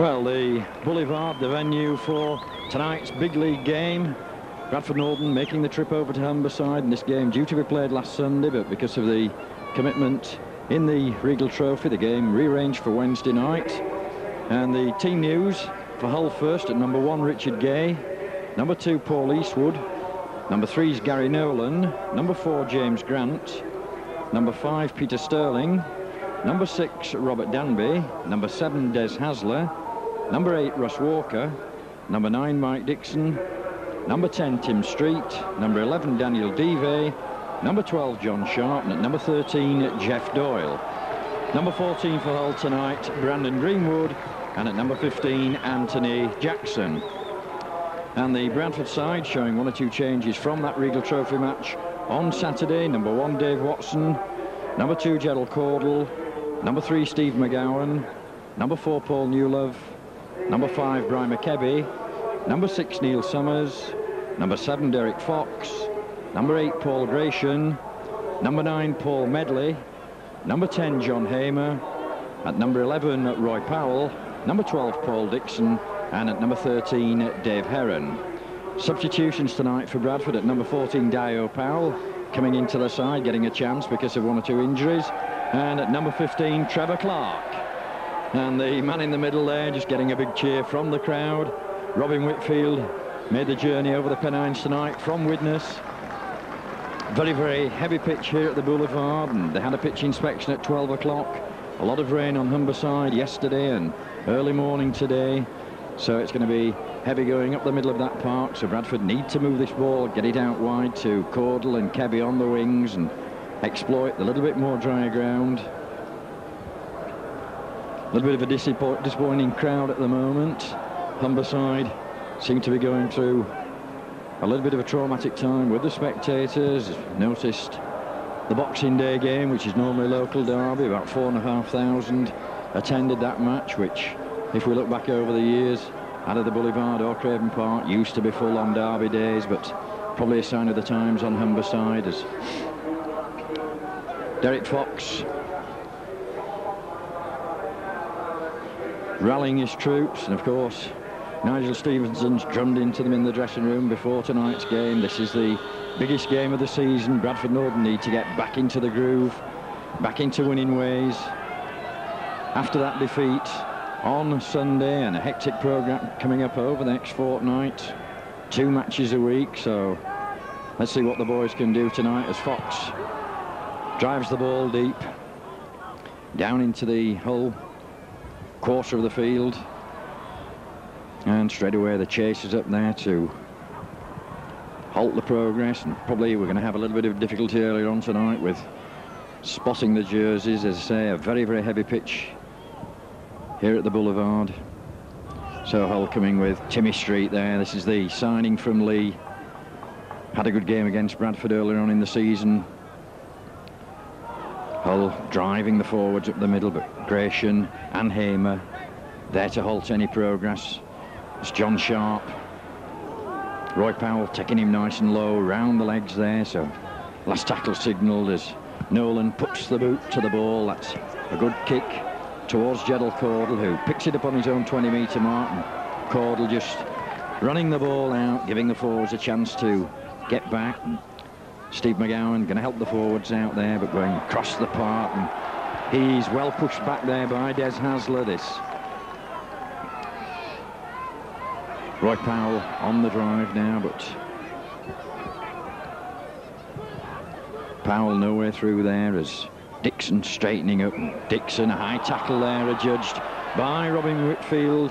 Well, the Boulevard, the venue for tonight's big league game. Bradford Norton making the trip over to Humberside, and this game due to be played last Sunday, but because of the commitment in the Regal Trophy, the game rearranged for Wednesday night. And the team news for Hull first at number 1, Richard Gay. Number 2, Paul Eastwood. Number 3 is Gary Nolan. Number 4, James Grant. Number 5, Peter Sterling. Number 6, Robert Danby. Number 7, Des Hasler. Number 8, Russ Walker. Number 9, Mike Dixon. Number 10, Tim Street. Number 11, Daniel Devey. Number 12, John Sharp. And at number 13, Jeff Doyle. Number 14 for Hull tonight, Brandon Greenwood. And at number 15, Anthony Jackson. And the Bradford side showing 1 or 2 changes from that Regal Trophy match on Saturday. Number 1, Dave Watson. Number 2, Gerald Caudle. Number 3, Steve McGowan. Number 4, Paul Newlove. Number 5, Brian McKebby. Number 6, Neil Summers. Number 7, Derek Fox. Number 8, Paul Gratian. Number 9, Paul Medley. Number 10, John Hamer. At number 11, Roy Powell. Number 12, Paul Dixon. And at number 13, Dave Heron. Substitutions tonight for Bradford. At number 14, Dio Powell coming into the side, getting a chance because of 1 or 2 injuries. And at number 15, Trevor Clark. And the man in the middle there just getting a big cheer from the crowd. Robin Whitfield made the journey over the Pennines tonight from Widnes. Very, very heavy pitch here at the Boulevard, and they had a pitch inspection at 12 o'clock. A lot of rain on Humberside yesterday and early morning today. So it's going to be heavy going up the middle of that park. So Bradford need to move this ball, get it out wide to Caudle and Kebby on the wings and exploit a little bit more drier ground. A little bit of a disappointing crowd at the moment. Humberside seem to be going through a little bit of a traumatic time with the spectators. Noticed the Boxing Day game, which is normally local derby, about 4,500 attended that match, which, if we look back over the years, out of the Boulevard or Craven Park, used to be full on derby days, but probably a sign of the times on Humberside as Derek Fox rallying his troops, and of course Nigel Stevenson's drummed into them in the dressing room before tonight's game. This is the biggest game of the season. Bradford Norton need to get back into the groove, back into winning ways after that defeat on Sunday, and a hectic programme coming up over the next fortnight. 2 matches a week, so let's see what the boys can do tonight as Fox drives the ball deep down into the Hull quarter of the field, and straight away the chase is up there to halt the progress. And probably we're going to have a little bit of difficulty earlier on tonight with spotting the jerseys. As I say, a very, very heavy pitch here at the Boulevard. So Hull coming with Timmy Street there. This is the signing from Lee. Had a good game against Bradford earlier on in the season. Hull driving the forwards up the middle, but Gratian and Hamer there to halt any progress. It's John Sharp. Roy Powell taking him nice and low round the legs there, so last tackle signalled as Nolan puts the boot to the ball. That's a good kick towards Gerald Caudle, who picks it up on his own 20-metre mark, and Caudle just running the ball out, giving the forwards a chance to get back. And Steve McGowan going to help the forwards out there, but going across the park, and he's well pushed back there by Des Hasler. This Roy Powell on the drive now, but Powell nowhere through there as Dixon straightening up. Dixon, a high tackle there adjudged by Robin Whitfield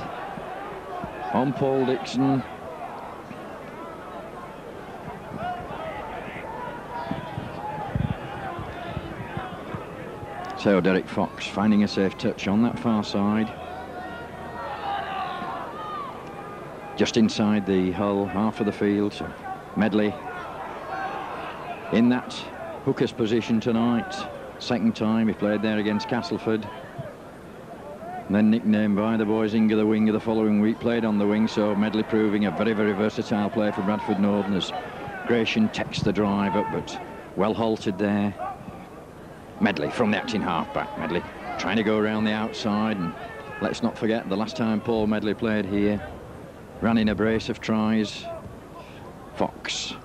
on Paul Dixon. So Derek Fox finding a safe touch on that far side. Just inside the Hull half of the field. So Medley in that hooker's position tonight. Second time he played there against Castleford. And then nicknamed by the boys Inga the Winger the following week, played on the wing. So Medley proving a very, very versatile player for Bradford Norton as Gratian takes the drive up, but well halted there. Medley from the acting half-back. Medley trying to go around the outside and let's not forget the last time Paul Medley played here, ran in a brace of tries. Fox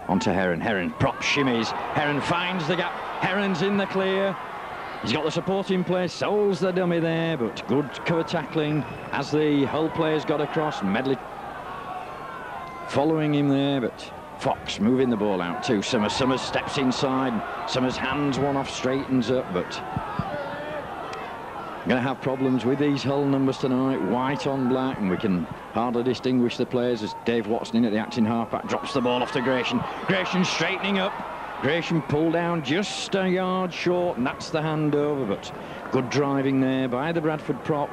onto Heron. Heron prop shimmies. Heron finds the gap. Heron's in the clear. He's got the support in place, soles the dummy there, but good cover tackling as the Hull players got across. Medley following him there, but Fox moving the ball out too. Summers steps inside. Summers hands one off, straightens up, but going to have problems with these Hull numbers tonight. White on black, and we can hardly distinguish the players as Dave Watson in at the acting halfback drops the ball off to Gratian. Gratian straightening up. Gratian pulled down just a yard short, and that's the handover, but good driving there by the Bradford prop.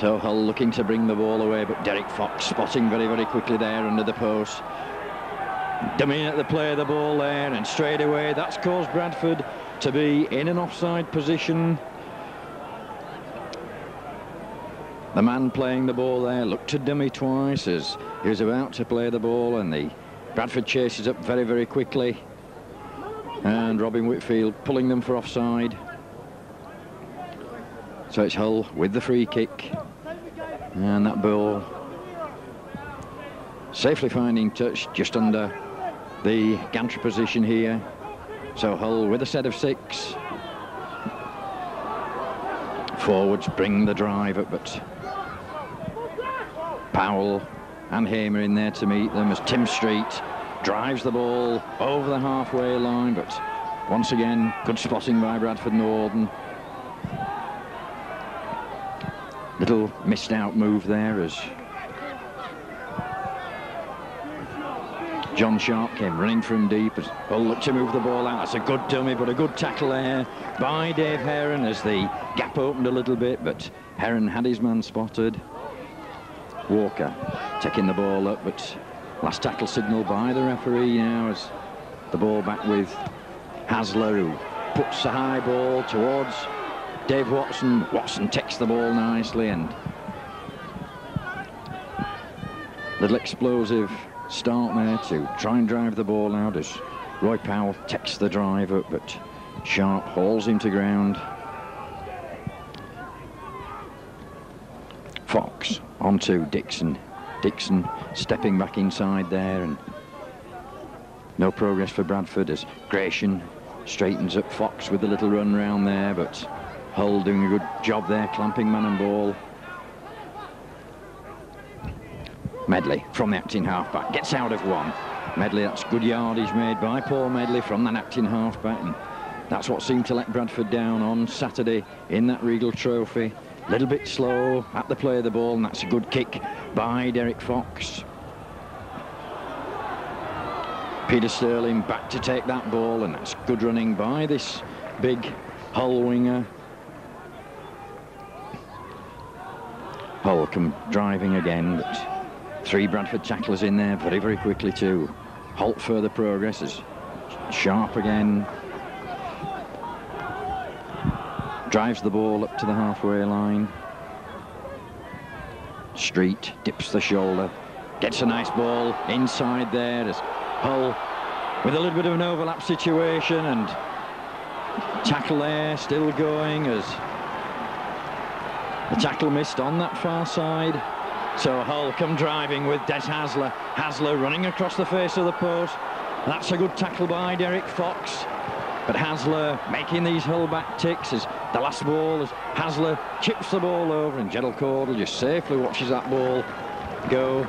So Hull looking to bring the ball away, but Derek Fox spotting very, very quickly there under the post. Dummying at the play of the ball there, and straight away that's caused Bradford to be in an offside position. The man playing the ball there looked to dummy twice as he was about to play the ball, and the Bradford chases up very, very quickly, and Robin Whitfield pulling them for offside. So it's Hull with the free kick, and that ball safely finding touch just under the gantry position here. So Hull with a set of 6. Forwards bring the drive up, but Powell and Hamer in there to meet them as Tim Street drives the ball over the halfway line, but once again good spotting by Bradford Northern. Little missed out move there as John Sharp came running from deep as Hull looked to move the ball out. That's a good dummy, but a good tackle there by Dave Heron as the gap opened a little bit, but Heron had his man spotted. Walker taking the ball up, but last tackle signal by the referee now as the ball back with Hasler, who puts the high ball towards Dave Watson. Watson takes the ball nicely, and little explosive start there to try and drive the ball out as Roy Powell takes the drive up, but Sharp hauls him to ground. Fox onto Dixon. Dixon stepping back inside there, and no progress for Bradford as Gratian straightens up Fox with a little run round there, but Hull doing a good job there, clamping man and ball. Medley from the acting halfback gets out of one. Medley, that's good yardage made by Paul Medley from that acting halfback, and that's what seemed to let Bradford down on Saturday in that Regal Trophy. A little bit slow at the play of the ball, and that's a good kick by Derek Fox. Peter Sterling back to take that ball, and that's good running by this big Hull winger. Hull come driving again, but 3 Bradford tacklers in there very, very quickly to halt further progress as Sharp again drives the ball up to the halfway line. Street dips the shoulder, gets a nice ball inside there as Hull with a little bit of an overlap situation, and tackle there still going as the tackle missed on that far side. So Hull come driving with Des Hasler. Hasler running across the face of the post. That's a good tackle by Derek Fox. But Hasler making these Hull back ticks as the last ball as Hasler chips the ball over, and Gerald Caudle just safely watches that ball go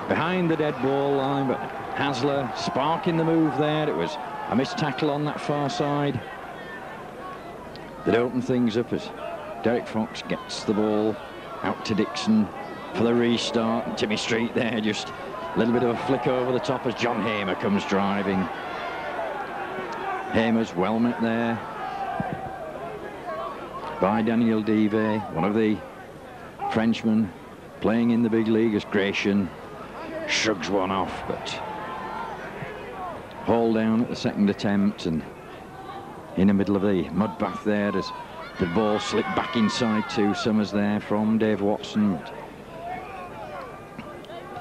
behind the dead ball line. But Hasler sparking the move there. It was a missed tackle on that far side that opened things up as Derek Fox gets the ball out to Dixon for the restart. And Timmy Street there, just a little bit of a flick over the top as John Hamer comes driving. Hamer's well met there by Daniel Dive, one of the Frenchmen playing in the big league, as Gratian shrugs one off, but hauled down at the second attempt, and in the middle of the mud bath there as the ball slipped back inside to Summers there from Dave Watson.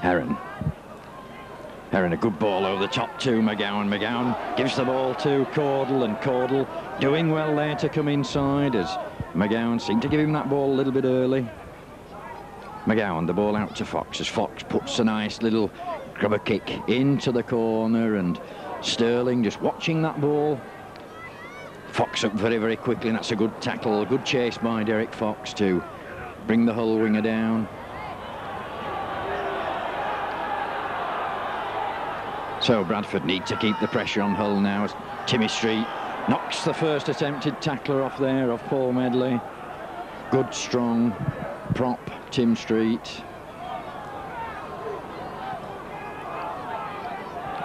Heron, a good ball over the top to McGowan. McGowan gives the ball to Caudle, and Caudle doing well there to come inside as McGowan seemed to give him that ball a little bit early. McGowan, the ball out to Fox, as Fox puts a nice little grubber kick into the corner, and Sterling just watching that ball. Fox up very, very quickly, and that's a good tackle, a good chase by Derek Fox to bring the Hull winger down. So Bradford need to keep the pressure on Hull now as Timmy Street knocks the first attempted tackler off there of Paul Medley. Good, strong prop, Tim Street.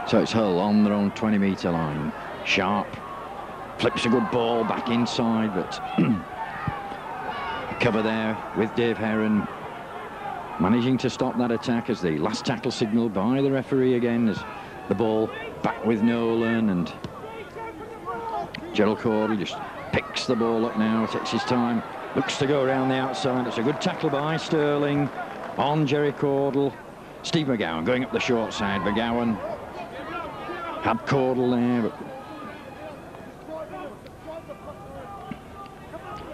So it's Hull on their own 20-metre line. Sharp flips a good ball back inside, but cover there with Dave Heron managing to stop that attack as the last tackle signal by the referee again, as the ball back with Nolan, and Gerald Caudle just picks the ball up now, takes his time, looks to go around the outside. It's a good tackle by Sterling on Jerry Caudle. Steve McGowan going up the short side. McGowan had Caudle there, but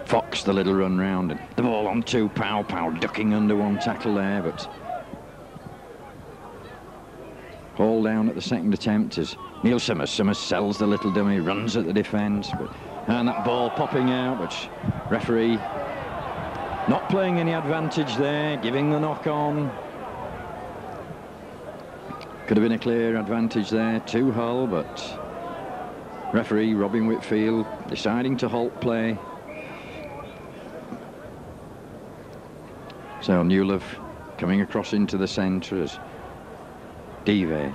Fox the little run round, and the ball on to Powell. Powell ducking under one tackle there, but hauled down at the second attempt as Neil Summers sells the little dummy, runs at the defence, and that ball popping out, but referee not playing any advantage there, giving the knock on. Could have been a clear advantage there to Hull, but referee Robin Whitfield deciding to halt play. So Newlove coming across into the centre as Dive.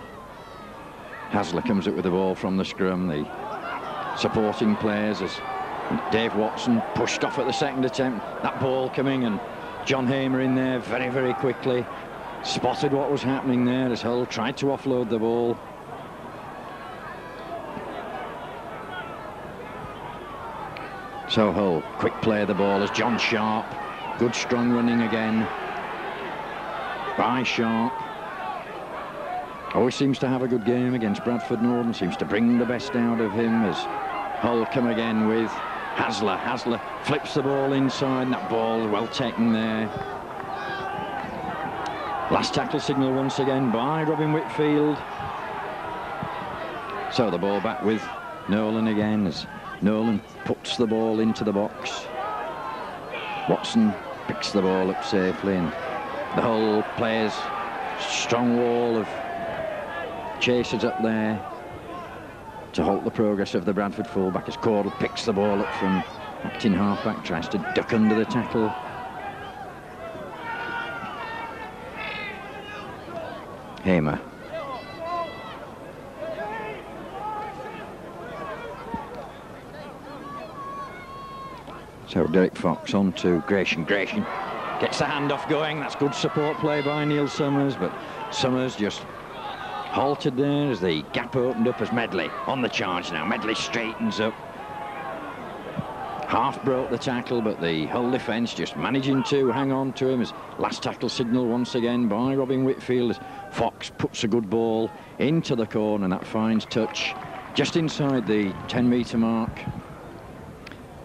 Hasler comes up with the ball from the scrum. The supporting players as Dave Watson pushed off at the second attempt. That ball coming, and John Hamer in there very, very quickly. Spotted what was happening there as Hull tried to offload the ball. So Hull, quick play of the ball as John Sharp. Good strong running again by Sharp. Always seems to have a good game against Bradford Northern, seems to bring the best out of him as Hull come again with Hasler. Hasler flips the ball inside, and that ball well taken there. Last tackle signal once again by Robin Whitfield. So the ball back with Nolan again as Nolan puts the ball into the box. Watson picks the ball up safely, and the Hull players, strong wall of chasers up there to halt the progress of the Bradford fullback as Caudle picks the ball up from acting halfback, tries to duck under the tackle. Hamer. So Derek Fox on to Gratian. Gratian gets the handoff going. That's good support play by Neil Summers, but Summers just halted there as the gap opened up as Medley on the charge now. Medley straightens up. Half broke the tackle, but the Hull defence just managing to hang on to him as last tackle signal once again by Robin Whitfield as Fox puts a good ball into the corner, and that finds touch just inside the 10-metre mark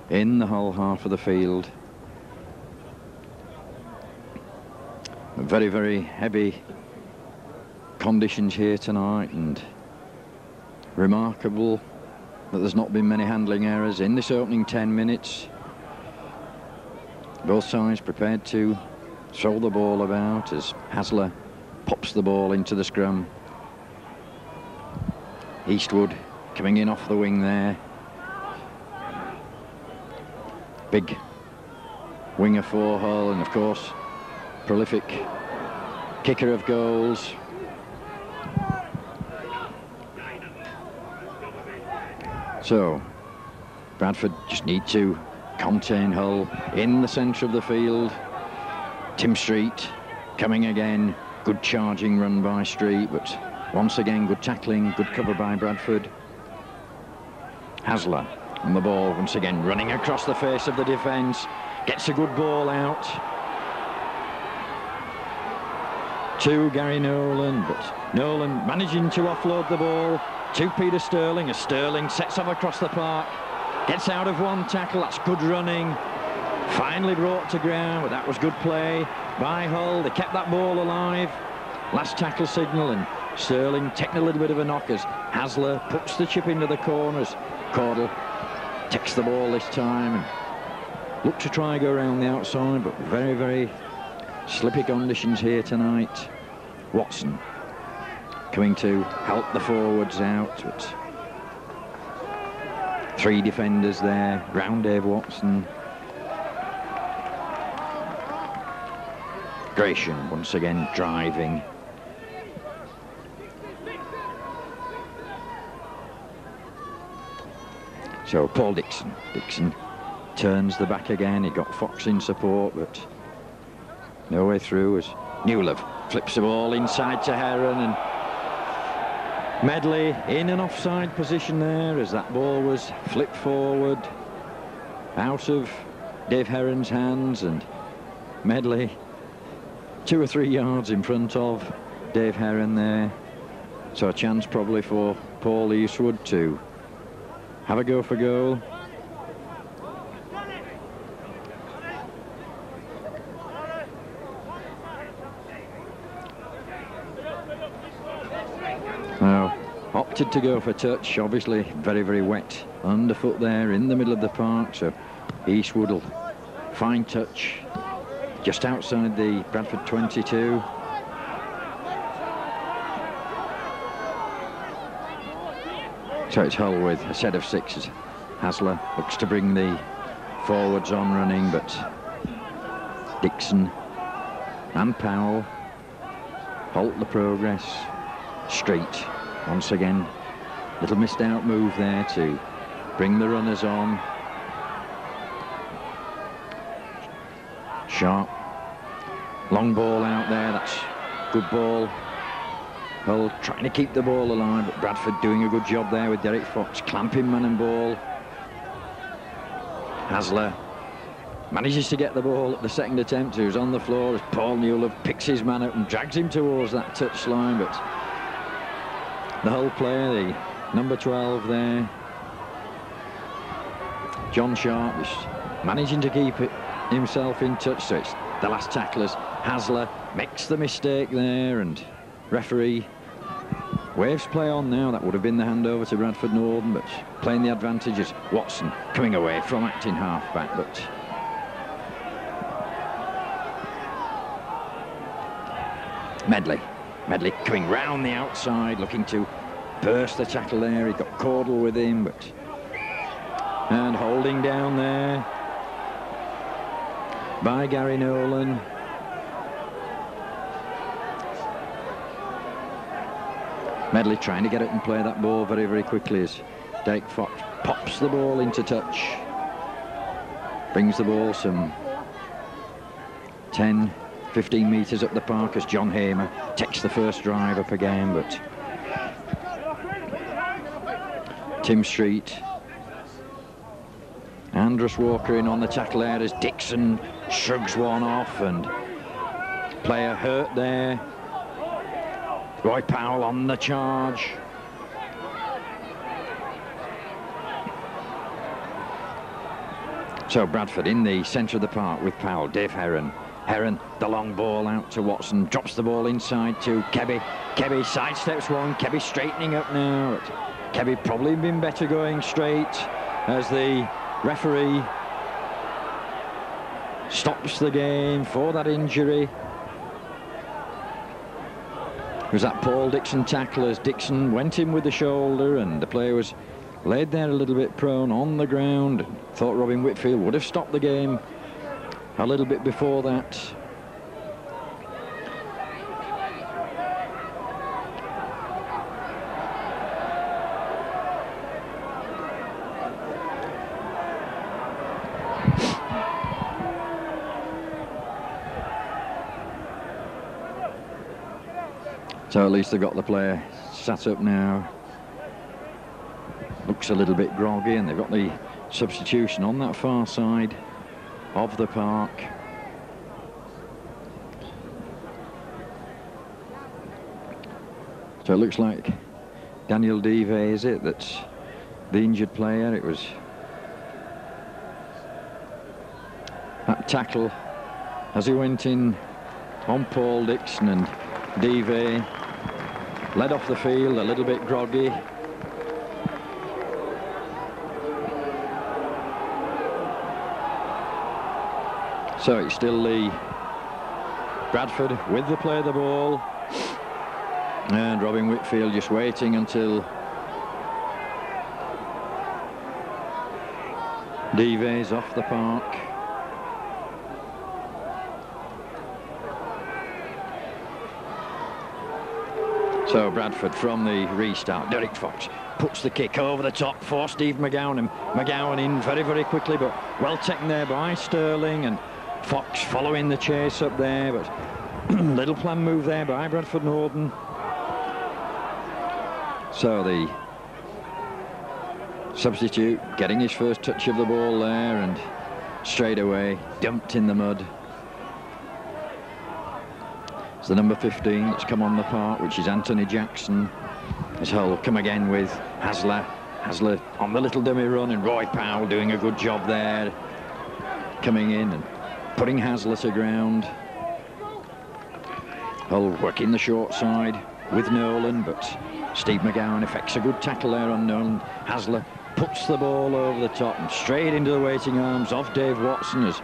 in the Hull half of the field. Very, very heavy conditions here tonight, and remarkable that there's not been many handling errors in this opening 10 minutes. Both sides prepared to throw the ball about as Hasler pops the ball into the scrum. Eastwood coming in off the wing there. Big winger for Hull, and of course prolific kicker of goals. So Bradford just need to contain Hull in the centre of the field. Tim Street coming again. Good charging run by Street, but once again good tackling, good cover by Bradford. Hasler on the ball once again, running across the face of the defence. Gets a good ball out to Gary Nolan, but Nolan managing to offload the ball to Peter Sterling as Sterling sets off across the park, gets out of one tackle. That's good running Finally brought to ground, but that was good play by Hull. They kept that ball alive. Last tackle signal, and Sterling taking a little bit of a knock as Hasler puts the chip into the corners. Caudle takes the ball this time and look to try and go around the outside, but very, very slippy conditions here tonight. Watson coming to help the forwards out, but 3 defenders there round Dave Watson. Gratian once again driving. So Paul Dixon turns the back again. He got Fox in support, but no way through as Newlove flips the ball inside to Heron, and Medley in an offside position there as that ball was flipped forward out of Dave Heron's hands, and Medley 2 or 3 yards in front of Dave Heron there. So a chance probably for Paul Eastwood to have a go for goal. Now, opted to go for touch, obviously very, very wet underfoot there in the middle of the park, so Eastwood will find touch just outside the Bradford 22. So it's Hull with a set of 6. Hasler looks to bring the forwards on running, but Dixon and Powell halt the progress. Street once again, little missed out move there to bring the runners on. Sharp long ball out there, that's good ball. Hull trying to keep the ball alive, but Bradford doing a good job there with Derek Fox clamping man and ball. Hasler manages to get the ball at the second attempt, who's on the floor as Paul Newlove picks his man up and drags him towards that touch line, but the Hull player, the number 12 there, John Sharp, is managing to keep it himself in touch. So it's the last tacklers. Hasler makes the mistake there, and referee waves play on now. That would have been the handover to Bradford Northern, but playing the advantage is Watson coming away from acting halfback, but Medley coming round the outside, looking to burst the tackle there. He got Caudle with him, but and holding down there by Gary Nolan. Medley trying to get it and play that ball very, very quickly as Derek Fox pops the ball into touch. Brings the ball some 10, 15 metres up the park as John Hamer takes the first drive up again, but Tim Street, Andrus Walker in on the tackle there as Dixon shrugs one off, and player hurt there. Roy Powell on the charge. So Bradford in the centre of the park with Powell. Dave Heron, the long ball out to Watson, drops the ball inside to Kebby. Kebby sidesteps one, Kebby straightening up now. Kebby probably been better going straight as the referee stops the game for that injury. It was that Paul Dixon tackle as Dixon went in with the shoulder, and the player was laid there a little bit prone on the ground. Thought Robin Whitfield would have stopped the game a little bit before that. So at least they've got the player sat up now. Looks a little bit groggy, and they've got the substitution on that far side of the park. So it looks like Daniel Deve, is it, that's the injured player? It was that tackle as he went in on Paul Dixon, and Devey led off the field a little bit groggy. So it's still the Bradford with the play of the ball, and Robin Whitfield just waiting until Devey's off the park. So Bradford from the restart. Derek Fox puts the kick over the top for Steve McGowan, and McGowan in very, very quickly, but well taken there by Sterling, and Fox following the chase up there, but little plan move there by Bradford Norden. So the substitute getting his first touch of the ball there, and straight away dumped in the mud. It's the number 15 that's come on the park, which is Anthony Jackson. As Hull come again with Hasler. Hasler on the little dummy run, and Roy Powell doing a good job there, coming in and putting Hasler to ground. Hull working the short side with Nolan, but Steve McGowan effects a good tackle there on Nolan. Hasler puts the ball over the top and straight into the waiting arms of Dave Watson, as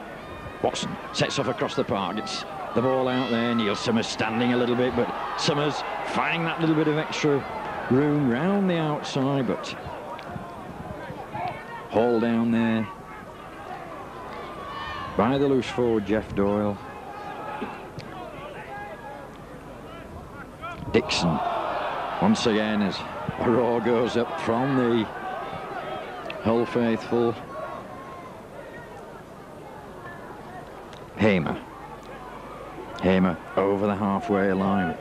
Watson sets off across the park. It's the ball out there. Neil Summers standing a little bit, but Summers finding that little bit of extra room round the outside, but hauled down there by the loose forward Jeff Doyle. Dixon once again as a roar goes up from the Hull faithful. Hamer over the halfway line.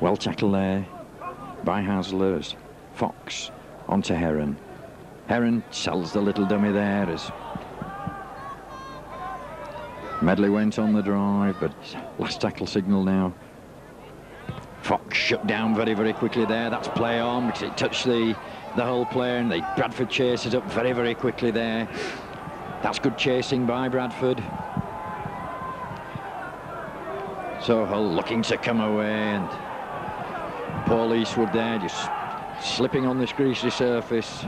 Well tackled there by Hasler as Fox onto Heron. Heron sells the little dummy there as Medley went on the drive, but last tackle signal now. Fox shut down very, very quickly there. That's play on because it touched the Hull player, and the Bradford chases up very, very quickly there. That's good chasing by Bradford. So Hull looking to come away, and Paul Eastwood there just slipping on this greasy surface.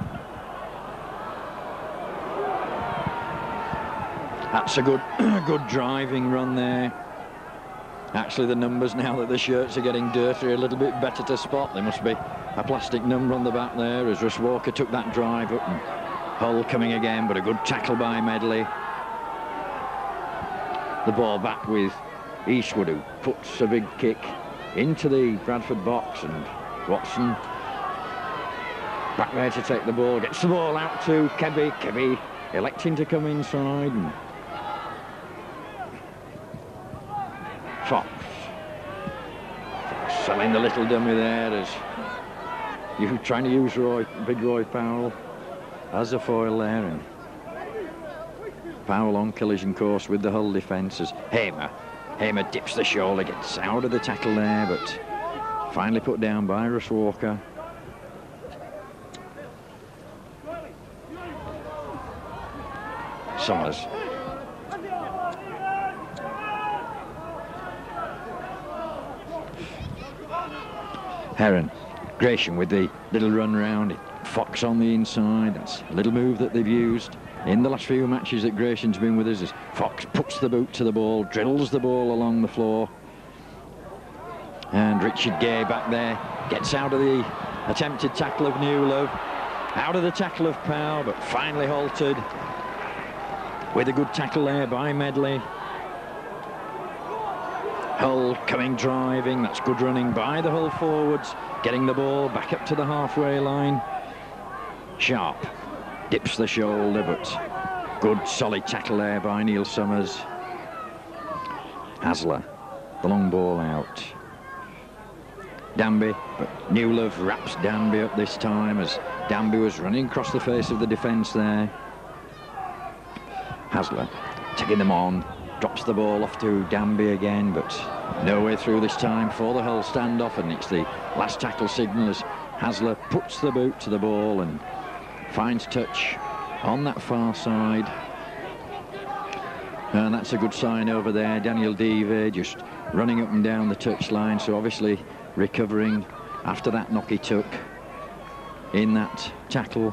That's a good driving run there. Actually, the numbers, now that the shirts are getting dirty, are a little bit better to spot. There must be a plastic number on the back there as Russ Walker took that drive up, and Hull coming again, but a good tackle by Medley. The ball back with Eastwood, who puts a big kick into the Bradford box, and Watson back there to take the ball, gets the ball out to Kebby. Kebby electing to come inside, and Fox selling the little dummy there as you trying to use Big Roy Powell as a foil there, and Powell on collision course with the Hull defence as Hamer dips the shoulder, gets out of the tackle there, but finally put down by Russ Walker. Summers. Heron. Gratian with the little run round. Fox on the inside. That's a little move that they've used in the last few matches that Gratian's been with us, as Fox puts the boot to the ball, drills the ball along the floor. And Richard Gay back there gets out of the attempted tackle of Newlove, out of the tackle of Powell, but finally halted with a good tackle there by Medley. Hull coming driving. That's good running by the Hull forwards, getting the ball back up to the halfway line. Sharp dips the shoulder, but good solid tackle there by Neil Summers. Hasler, the long ball out. Danby, but Newlove wraps Danby up this time as Danby was running across the face of the defence there. Hasler taking them on, drops the ball off to Danby again, but no way through this time for the Hull standoff, and it's the last tackle signal as Hasler puts the boot to the ball and finds touch on that far side. And that's a good sign over there. Daniel Devey just running up and down the touchline, so obviously recovering after that knock he took in that tackle,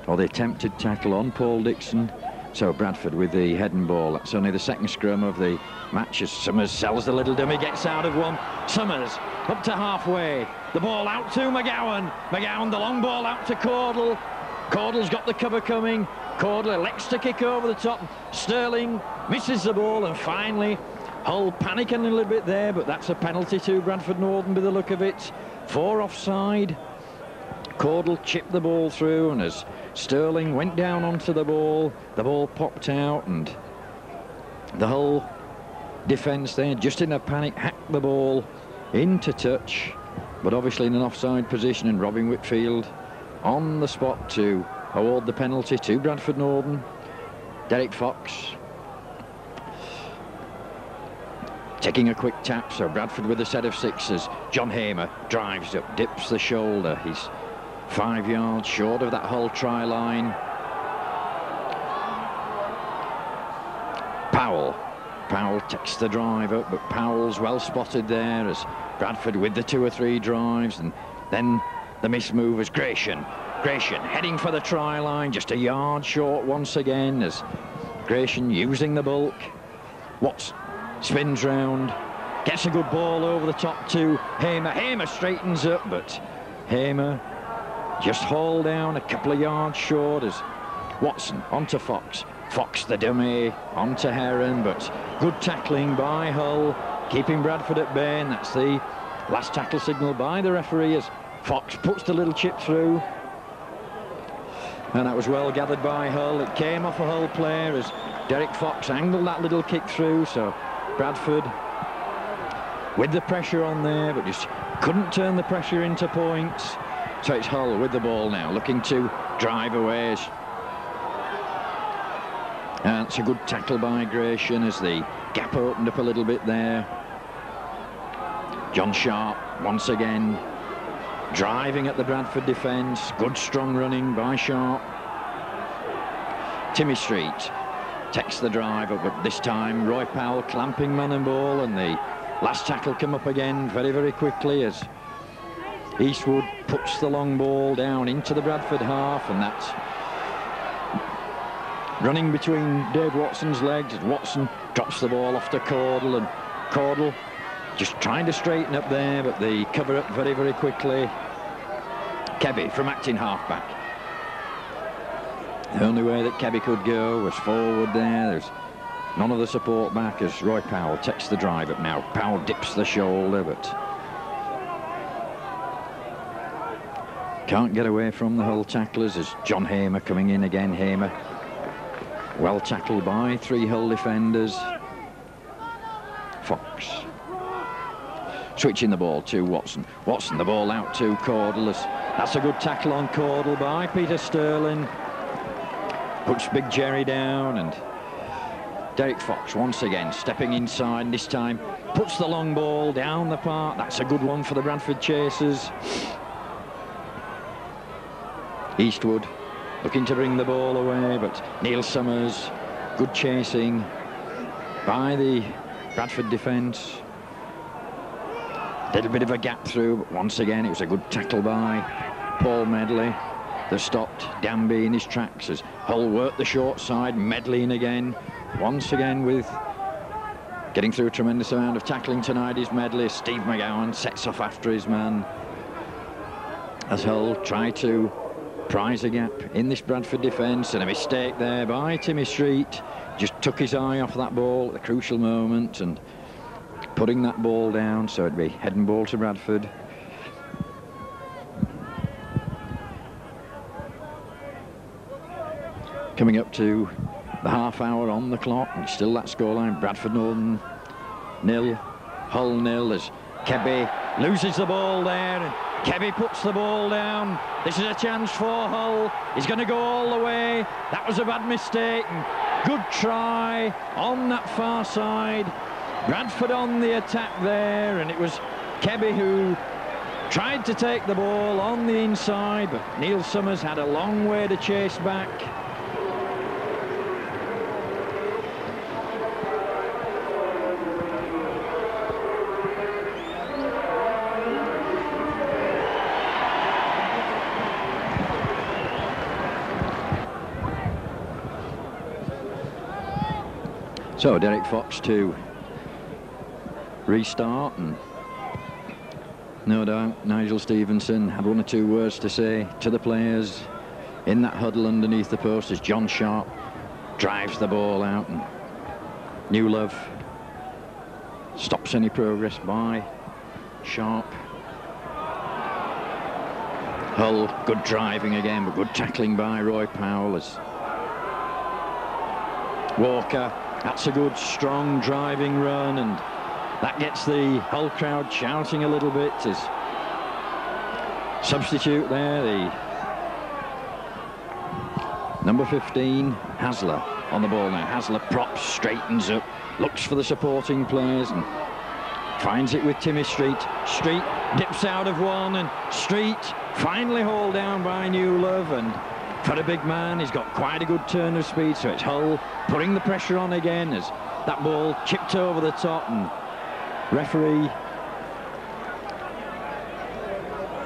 or the attempted tackle on Paul Dixon. So Bradford with the head and ball. That's only the second scrum of the match as Summers sells the little dummy, gets out of one. Summers up to halfway. The ball out to McGowan. McGowan, the long ball out to Caudle. Caudle's got the cover coming. Caudle elects to kick over the top. Sterling misses the ball, and finally Hull panicking a little bit there, but that's a penalty to Bradford Northern by the look of it. 4 offside. Caudle chipped the ball through, and as Sterling went down onto the ball popped out, and the Hull defence there, just in a panic, hacked the ball into touch, but obviously in an offside position, and Robin Whitfield on the spot to award the penalty to Bradford Northern. Derek Fox taking a quick tap, so Bradford with a set of 6s. John Hamer drives up, dips the shoulder. He's 5 yards short of that Hull try line. Powell takes the drive up, but Powell's well spotted there as Bradford with the 2 or 3 drives, and then the missed move as Gratian heading for the try line, just a yard short once again as Gratian using the bulk. Watts spins round, gets a good ball over the top to Hamer. Hamer straightens up, but Hamer just hauled down a couple of yards short as Watson onto Fox. Fox the dummy onto Heron, but good tackling by Hull, keeping Bradford at bay, and that's the last tackle signal by the referee as Fox puts the little chip through. And that was well gathered by Hull. It came off a Hull player as Derek Fox angled that little kick through, so Bradford with the pressure on there, but just couldn't turn the pressure into points. So it's Hull with the ball now, looking to drive away. And it's a good tackle by Gratian as the gap opened up a little bit there. John Sharp once again driving at the Bradford defence. Good strong running by Sharp. Timmy Street takes the drive up, but this time Roy Powell clamping man and ball, and the last tackle come up again very, very quickly as Eastwood puts the long ball down into the Bradford half, and that's running between Dave Watson's legs as Watson drops the ball off to Caudle, and Caudle just trying to straighten up there, but they cover up very, very quickly. Kebby from acting halfback. The only way that Kebby could go was forward there. There's none of the support back as Roy Powell takes the drive up now. Powell dips the shoulder, but can't get away from the Hull tacklers as John Hamer coming in again. Hamer well tackled by 3 Hull defenders. Fox switching the ball to Watson. Watson the ball out to Caudle. That's a good tackle on Caudle by Peter Sterling. Puts Big Jerry down, and Derek Fox once again stepping inside, and this time puts the long ball down the park. That's a good one for the Bradford chasers. Eastwood looking to bring the ball away, but Neil Summers, good chasing by the Bradford defence. Little bit of a gap through, but once again it was a good tackle by Paul Medley that stopped Danby in his tracks as Hull worked the short side. Medley in again, once again with getting through a tremendous amount of tackling tonight is Medley. Steve McGowan sets off after his man as Hull try to prize a gap in this Bradford defence, and a mistake there by Timmy Street. Just took his eye off that ball at the crucial moment and putting that ball down, so it'd be head and ball to Bradford. Coming up to the half hour on the clock, and still that scoreline. Bradford Northern 0, Hull 0 as Kebby loses the ball there, and Kebby puts the ball down. This is a chance for Hull. He's going to go all the way. That was a bad mistake, and good try on that far side. Bradford on the attack there, and it was Kebby who tried to take the ball on the inside, but Neil Summers had a long way to chase back. So Derek Fox to restart, and no doubt Nigel Stevenson had one or two words to say to the players in that huddle underneath the post as John Sharp drives the ball out, and New Love stops any progress by Sharp. Hull, good driving again, but good tackling by Roy Powell as Walker. That's a good, strong driving run, and that gets the Hull crowd shouting a little bit as substitute there, the number 15, Hasler, on the ball now. Hasler props, straightens up, looks for the supporting players and finds it with Timmy Street. Street dips out of one, and Street finally hauled down by New Love, and for a big man, he's got quite a good turn of speed, so it's Hull putting the pressure on again as that ball chipped over the top, and referee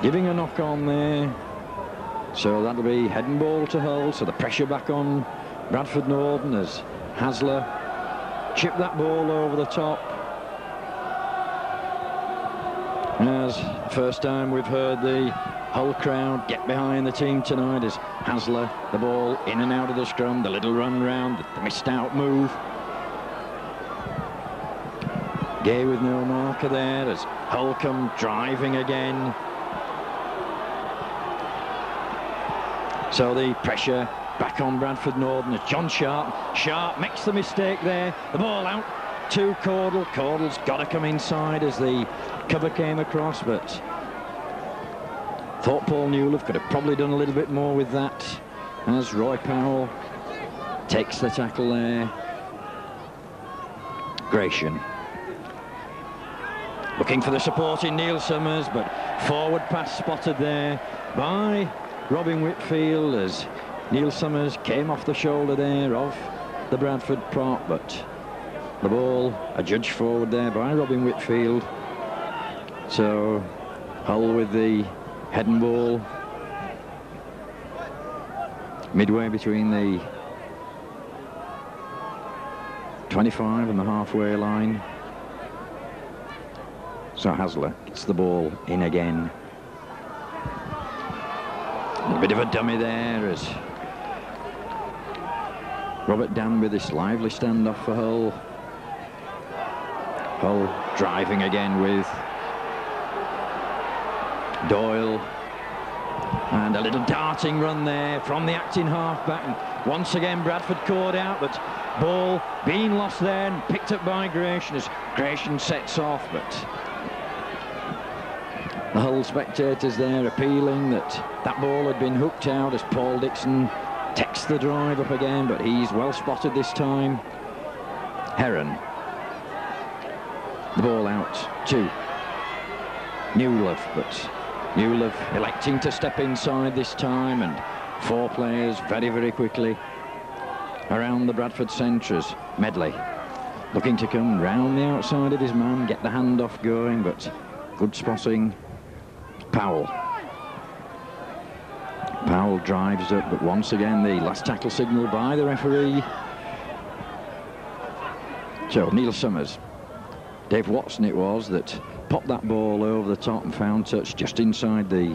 giving a knock on there. So that'll be head and ball to Hull, so the pressure back on Bradford Northern as Hasler chipped that ball over the top. As first time we've heard the Hull crowd get behind the team tonight as Hasler, the ball in and out of the scrum, the little run round, the missed out move. Gay with no marker there as Hull come driving again. So the pressure back on Bradford Northern as John Sharp makes the mistake there. The ball out to Caudle. Caudle's got to come inside as the cover came across, but thought Paul Newlove could have probably done a little bit more with that as Roy Powell takes the tackle there. Gratian looking for the support in Neil Summers, but forward pass spotted there by Robin Whitfield as Neil Summers came off the shoulder there of the Bradford prop, but the ball adjudged forward there by Robin Whitfield. So Hull with the head and ball midway between the 25 and the halfway line. So Hasler gets the ball in again. A bit of a dummy there as Robert Danby, this lively standoff for Hull. Hull driving again with Doyle, and a little darting run there from the acting halfback, and once again Bradford caught out, but ball being lost there and picked up by Gratian as Gratian sets off, but the Hull spectators there appealing that that ball had been hooked out as Paul Dixon takes the drive up again, but he's well spotted this time. Heron, the ball out to Newlove, but Newlove electing to step inside this time, and four players very, very quickly around the Bradford centres. Medley looking to come round the outside of his man, get the handoff going, but good spotting. Powell drives up, but once again the last tackle signal by the referee. So Neil Summers, Dave Watson it was, that popped that ball over the top and found touch just inside the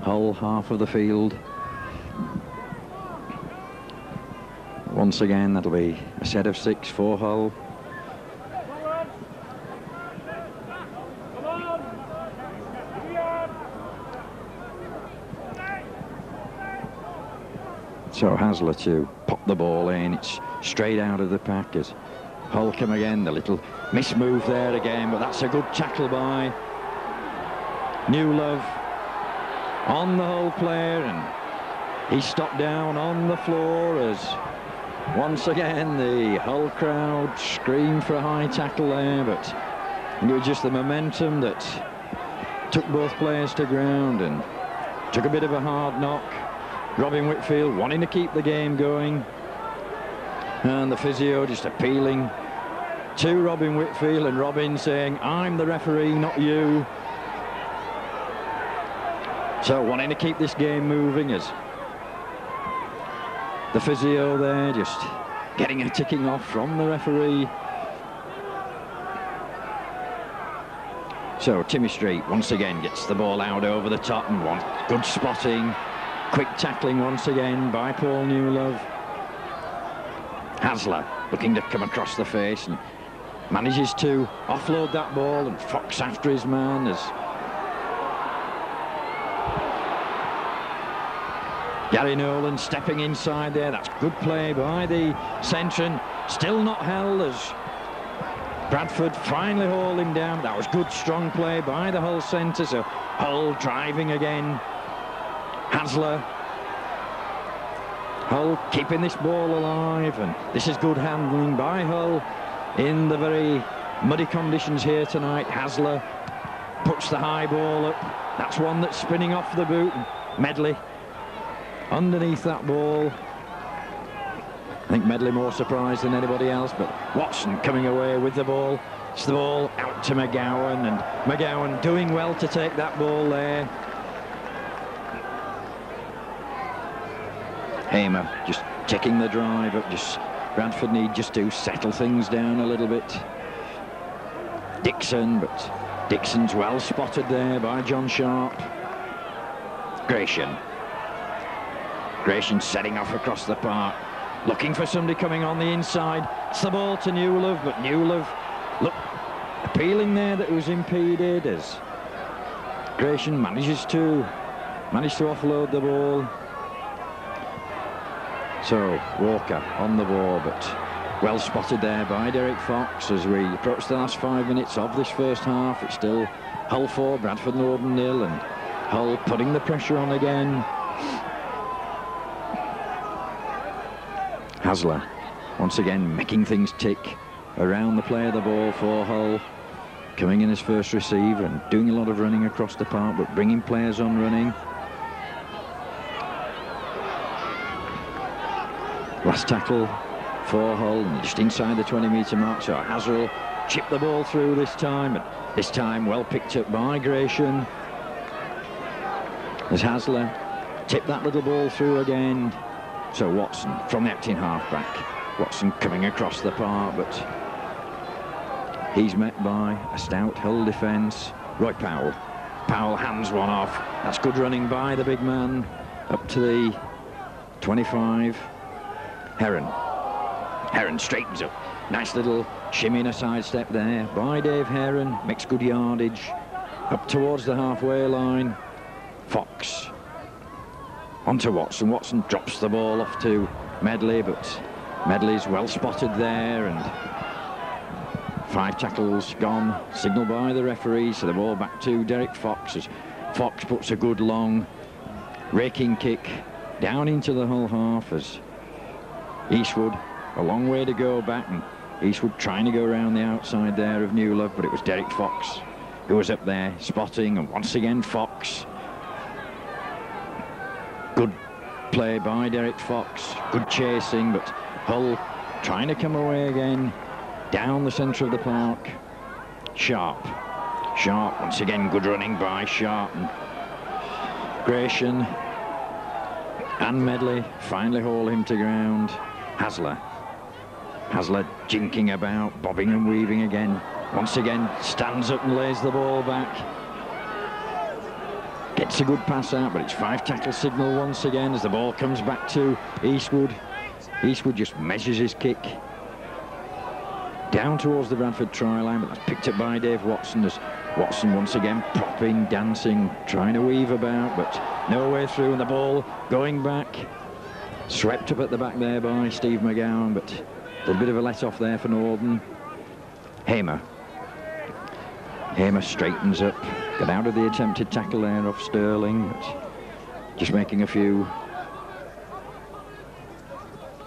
Hull half of the field. Once again that'll be a set of 6 for Hull. So Hasler to pop the ball in, it's straight out of the pack as Hull come again, the little mismove there again, but that's a good tackle by Newlove on the Hull player, and he stopped down on the floor as once again the Hull crowd screamed for a high tackle there, but it was just the momentum that took both players to ground and took a bit of a hard knock. Robin Whitfield wanting to keep the game going, and the physio just appealing to Robin Whitfield, and Robin saying, "I'm the referee, not you." So wanting to keep this game moving as the physio there just getting a ticking off from the referee. So Timmy Street once again gets the ball out over the top, and one good spotting, quick tackling once again by Paul Newlove. Hasler looking to come across the face and manages to offload that ball, and Fox after his man as Gary Nolan stepping inside there. That's good play by the centre, and still not held as Bradford finally hauled him down. That was good strong play by the Hull centre. So Hull driving again. Hasler. Hull keeping this ball alive, and this is good handling by Hull in the very muddy conditions here tonight. Hasler puts the high ball up. That's one that's spinning off the boot. Medley underneath that ball. I think Medley more surprised than anybody else, but Watson coming away with the ball. It's the ball out to McGowan, and McGowan doing well to take that ball there. Hamer just taking the drive up. Just Bradford need just to settle things down a little bit. Dixon, but Dixon's well spotted there by John Sharp. Gratian setting off across the park, looking for somebody coming on the inside. It's the ball to Newlove, but Newlove, look, appealing there that it was impeded as Gratian managed to offload the ball. So Walker on the ball, but well spotted there by Derek Fox as we approach the last 5 minutes of this first half. It's still Hull 4, Bradford Northern 0, and Hull putting the pressure on again. Hasler once again making things tick around the play of the ball for Hull, coming in as first receiver and doing a lot of running across the park, but bringing players on running. Last tackle for Hull, just inside the 20-metre mark, so Hasler chipped the ball through this time, and this time well picked up by Gratian as Hasler tipped that little ball through again. So Watson from the acting halfback. Watson coming across the park, but he's met by a stout Hull defence. Roy Powell. Powell hands one off. That's good running by the big man up to the 25. Heron straightens up. Nice little shimmy and a sidestep there by Dave Heron. Makes good yardage up towards the halfway line. Fox onto Watson. Watson drops the ball off to Medley, but Medley's well spotted there, and 5 tackles gone. Signal by the referee, so the ball back to Derek Fox as Fox puts a good long raking kick down into the Hull half as Eastwood, a long way to go back, and Eastwood trying to go around the outside there of Newlove, but it was Derek Fox who was up there spotting, and once again Fox. Good play by Derek Fox, good chasing, but Hull trying to come away again down the centre of the park. Sharp once again, good running by Sharp, and Gratian and Medley finally haul him to ground. Hasler jinking about, bobbing and weaving again. Once again stands up and lays the ball back. Gets a good pass out, but it's 5 tackle signal once again as the ball comes back to Eastwood. Eastwood just measures his kick down towards the Bradford try line, but that's picked up by Dave Watson as Watson once again propping, dancing, trying to weave about, but no way through, and the ball going back. Swept up at the back there by Steve McGowan, but a little bit of a let-off there for Northern. Hamer straightens up, got out of the attempted tackle there off Sterling, but just making a few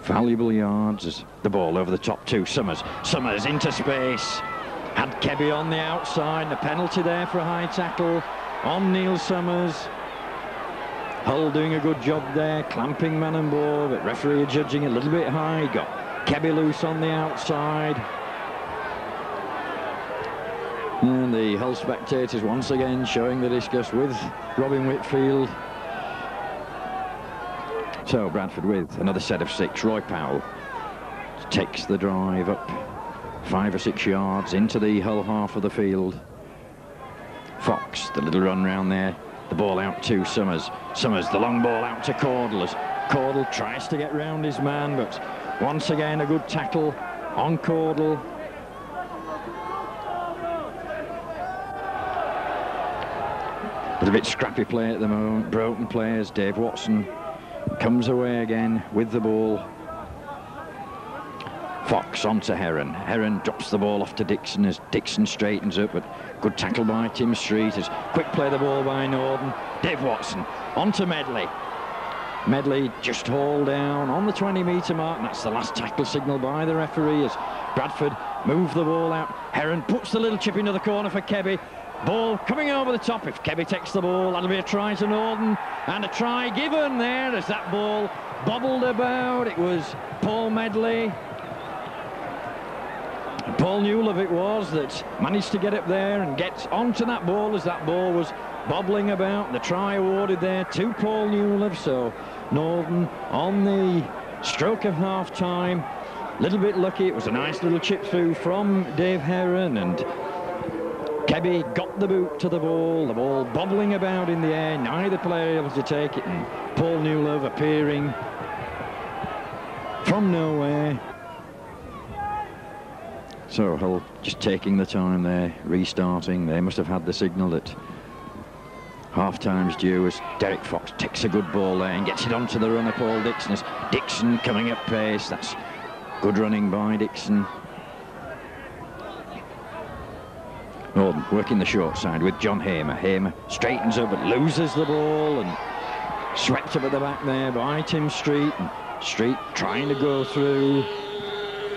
valuable yards as the ball over the top to Summers into space, had Kebby on the outside, a penalty there for a high tackle on Neil Summers. Hull doing a good job there, clamping man and ball, but referee judging a little bit high, got Kebby loose on the outside. And the Hull spectators once again showing the disgust with Robin Whitfield. So Bradford with another set of 6. Roy Powell takes the drive up 5 or 6 yards into the Hull half of the field. Fox, the little run round there, the ball out to Summers. Summers, the long ball out to Caudle as Caudle tries to get round his man, but once again a good tackle on Caudle. A bit scrappy play at the moment, broken players. Dave Watson comes away again with the ball. Fox onto Heron. Heron drops the ball off to Dixon as Dixon straightens up, but good tackle by Tim Street as quick play the ball by Norden. Dave Watson onto Medley. Medley just hauled down on the 20-metre mark, and that's the last tackle signal by the referee as Bradford move the ball out. Heron puts the little chip into the corner for Kebby. Ball coming over the top. If Kebby takes the ball, that'll be a try to Norden, and a try given there as that ball bobbled about. It was Paul Medley. Paul Newlove it was that managed to get up there and get onto that ball as that ball was bobbling about. The try awarded there to Paul Newlove. So Norden on the stroke of half-time. Little bit lucky. It was a nice little chip through from Dave Heron, and Kebby got the boot to the ball bobbling about in the air, neither player able to take it, and Paul Newlove appearing from nowhere. So Hull just taking the time there, restarting. They must have had the signal that half-time's due as Derek Fox takes a good ball there and gets it onto the runner Paul Dixon. As Dixon coming up pace, that's good running by Dixon. Norden working the short side with John Hamer. Hamer straightens up but loses the ball and swept up at the back there by Tim Street. And Street trying to go through.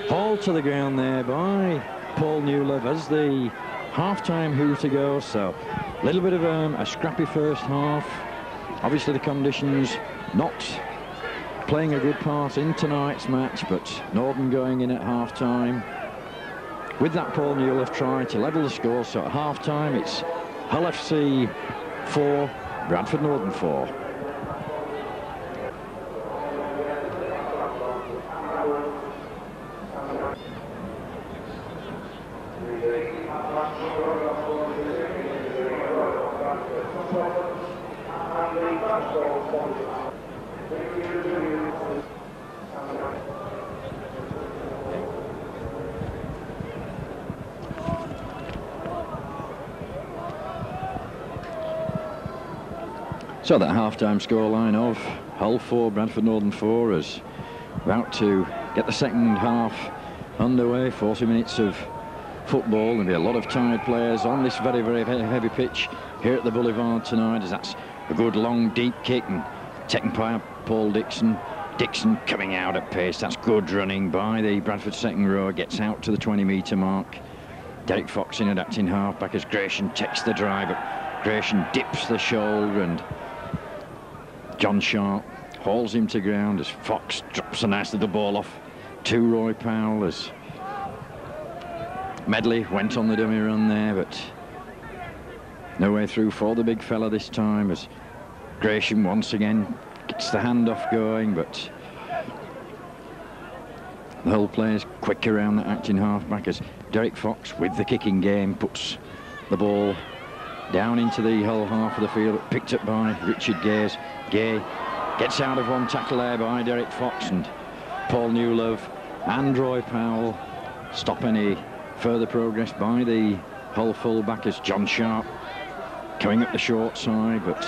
Hauled to the ground there by Paul Newlove as the half-time hooter goes. So a little bit of a scrappy first half. Obviously the conditions not playing a good part in tonight's match, but Norden going in at half-time with that Paul Newlove try to level the score. So at half-time it's Hull FC 4, Bradford Norden 4. So that half-time scoreline of Hull 4, Bradford Norden 4 is about to get the second half underway. 40 minutes of football. There'll be a lot of tired players on this very, very heavy pitch here at the Boulevard tonight, as that's a good long deep kick and taken by Paul Dixon. Dixon coming out at pace. That's good running by the Bradford second row. Gets out to the 20-metre mark. Derek Fox in at acting half-back as Gratian takes the drive. But Gratian dips the shoulder and John Sharp hauls him to ground as Fox drops a nice little ball off to Roy Powell as Medley went on the dummy run there, but no way through for the big fella this time as Gratian once again gets the handoff going, but the Hull players quick around that acting half-back as Derek Fox with the kicking game puts the ball down into the Hull half of the field, picked up by Richard Gaze. Gay gets out of one tackle there by Derek Fox, and Paul Newlove and Roy Powell stop any further progress by the Hull full-back as John Sharp coming up the short side, but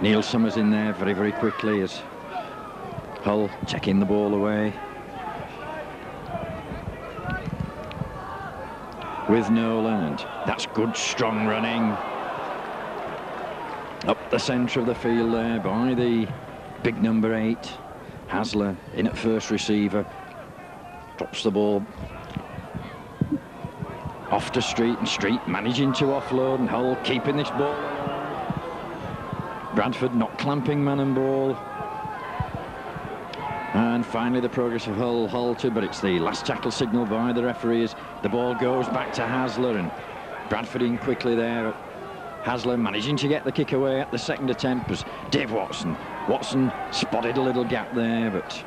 Neil Summers in there very, very quickly as Hull taking the ball away with Nolan, and that's good strong running up the centre of the field there by the big number 8. Hasler in at first receiver, drops the ball off to Street, and Street managing to offload, and Hull keeping this ball. Bradford not clamping man and ball. And finally the progress of Hull halted, but it's the last tackle signal by the referees. The ball goes back to Hasler, and Bradford in quickly there. Hasler managing to get the kick away at the second attempt as Dave Watson. Watson spotted a little gap there, but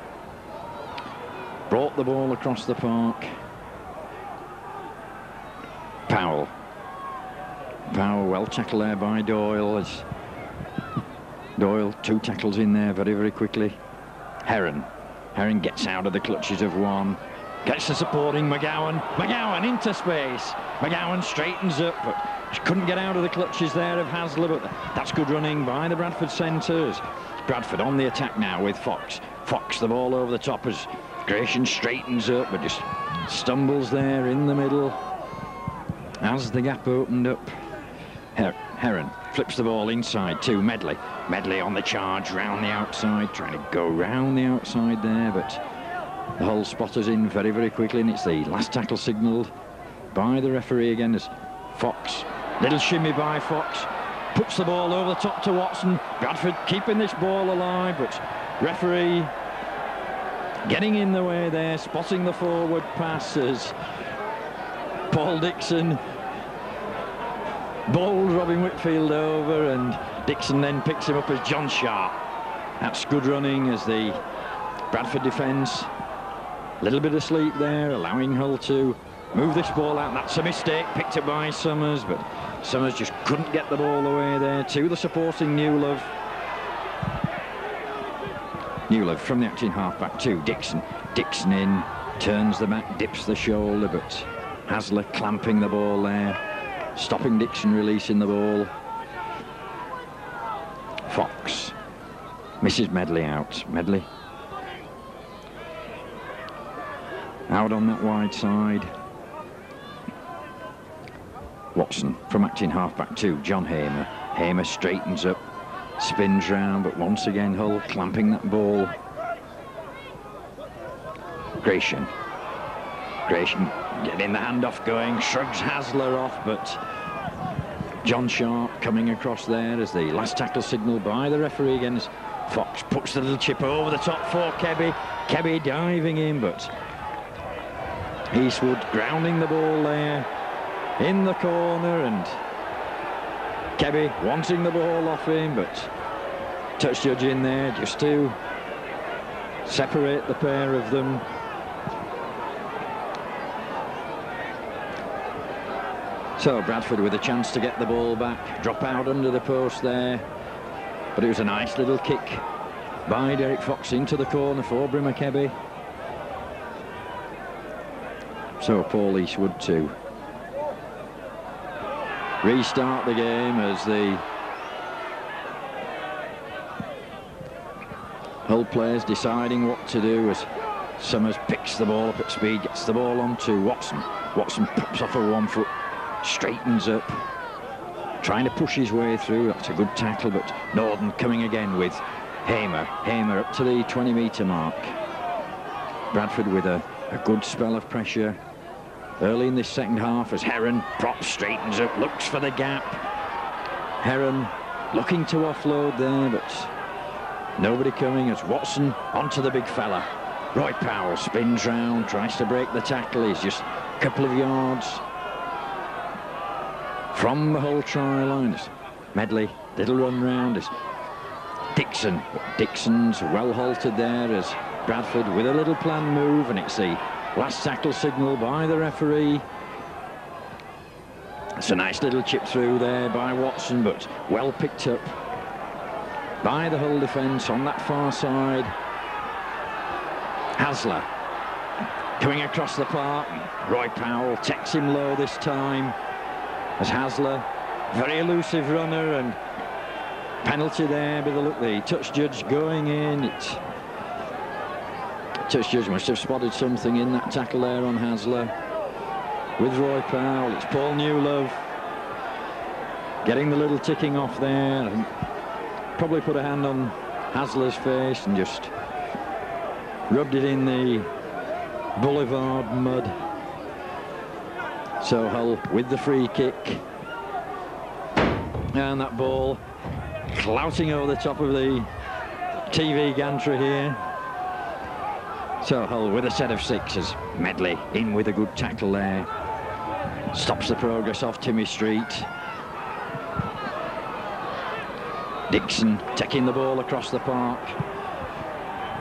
brought the ball across the park. Powell, well tackled there by Doyle. As Doyle, 2 tackles in there very, very quickly. Heron gets out of the clutches of one. Gets the supporting McGowan. McGowan into space. McGowan straightens up, but she couldn't get out of the clutches there of Hasler, but that's good running by the Bradford centres. Bradford on the attack now with Fox. Fox, the ball over the top as Gratian straightens up, but just stumbles there in the middle as the gap opened up. Heron flips the ball inside to Medley. Medley on the charge round the outside, trying to go round the outside there, but the Hull spotters in very, very quickly, and it's the last tackle signalled by the referee again as Fox. Little shimmy by Fox. Puts the ball over the top to Watson. Bradford keeping this ball alive, but referee getting in the way there, spotting the forward passes. Paul Dixon bowls Robin Whitfield over, and Dixon then picks him up as John Sharp. That's good running as the Bradford defence, a little bit asleep there, allowing Hull to move this ball out. That's a mistake, picked up by Summers, but Summers just couldn't get the ball away there to the supporting Newlove. Newlove from the acting half-back to Dixon. Dixon in, turns the back, dips the shoulder, but Hasler clamping the ball there, stopping Dixon releasing the ball. Fox misses Medley out. Medley out on that wide side. Watson from acting half-back to John Hamer. Hamer straightens up, spins round, but once again Hull clamping that ball. Gratian getting the handoff going, shrugs Hasler off, but John Sharp coming across there as the last tackle signalled by the referee again as Fox puts the little chip over the top for Kebby. Kebby diving in, but Eastwood grounding the ball there in the corner, and Kebby wanting the ball off him, but touch judge in there just to separate the pair of them. So Bradford with a chance to get the ball back, drop out under the post there, but it was a nice little kick by Derek Fox into the corner for Brimmer Kebby. So Paul Eastwood to restart the game as the Hull players deciding what to do as Summers picks the ball up at speed, gets the ball on to Watson. Watson pops off a 1 foot, straightens up, trying to push his way through. That's a good tackle, but Norton coming again with Hamer. Hamer up to the 20-metre mark. Bradford with a good spell of pressure early in this second half as Heron props, straightens up, looks for the gap. Heron looking to offload there, but nobody coming as Watson onto the big fella. Roy Powell spins round, tries to break the tackle. He's just a couple of yards from the Hull try line. Medley, little run round as Dixon. Dixon's well halted there as Bradford with a little planned move, and it's the last tackle signal by the referee. It's a nice little chip through there by Watson, but well picked up by the Hull defence on that far side. Hasler coming across the park. Roy Powell takes him low this time as Hasler, very elusive runner, and penalty there. But look, the touch judge going in. Touch judge must have spotted something in that tackle there on Hasler with Roy Powell. It's Paul Newlove getting the little ticking off there, and probably put a hand on Hasler's face and just rubbed it in the boulevard mud. So Hull with the free kick, and that ball clouting over the top of the TV gantry here. So Hull with a set of 6 as Medley in with a good tackle there, stops the progress off Timmy Street. Dixon taking the ball across the park.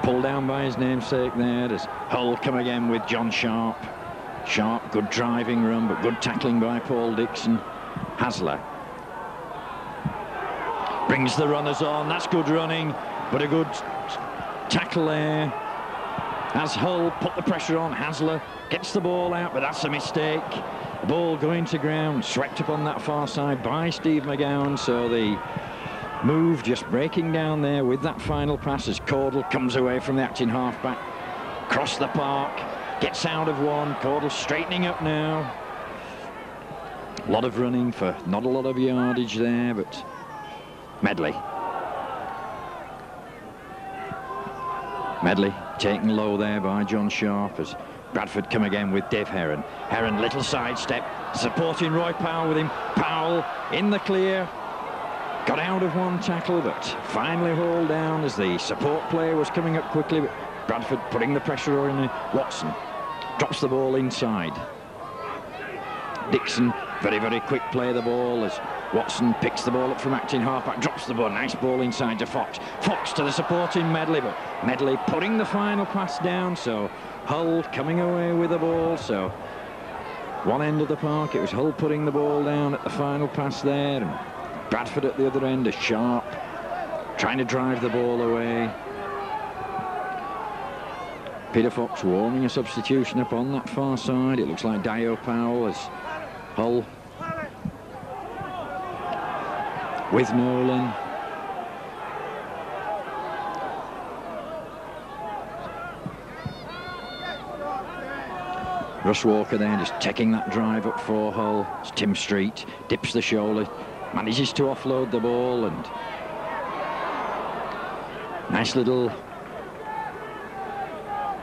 pulled down by his namesake there as Hull come again with John Sharp. Sharp, good driving run, but good tackling by Paul Dixon. Hasler brings the runners on. That's good running, but a good tackle there. As Hull put the pressure on, Hasler gets the ball out, but that's a mistake. The ball going to ground, swept up on that far side by Steve McGowan. So the move just breaking down there with that final pass as Caudle comes away from the acting halfback. Across the park, gets out of one. Caudle straightening up now. A lot of running for not a lot of yardage there, but Medley taken low there by John Sharp as Bradford come again with Dave Heron. Heron, little sidestep, supporting Roy Powell with him. Powell in the clear. Got out of one tackle, but finally hauled down as the support player was coming up quickly. But Bradford putting the pressure on Watson. Drops the ball inside. Dixon, very, very quick play the ball as Watson picks the ball up from acting halfback, drops the ball, nice ball inside to Fox. Fox to the supporting Medley, but Medley putting the final pass down, so Hull coming away with the ball. So one end of the park, it was Hull putting the ball down at the final pass there, and Bradford at the other end, a Sharp trying to drive the ball away. Peter Fox warming a substitution up on that far side. It looks like Dio Powell as Hull with Nolan. Russ Walker there just taking that drive up for Hull. It's Tim Street, dips the shoulder, manages to offload the ball, and nice little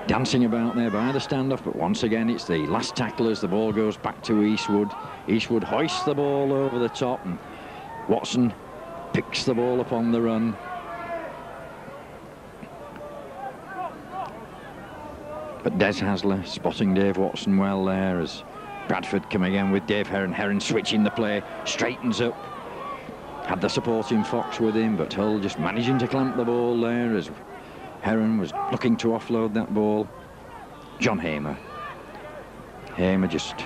dancing about there by the standoff, but once again it's the last tackle as the ball goes back to Eastwood. Eastwood hoists the ball over the top, and Watson picks the ball up on the run. But Des Hasler spotting Dave Watson well there as Bradford come again with Dave Heron. Heron switching the play, straightens up. Had the supporting Fox with him, but Hull just managing to clamp the ball there as Heron was looking to offload that ball. John Hamer. Hamer just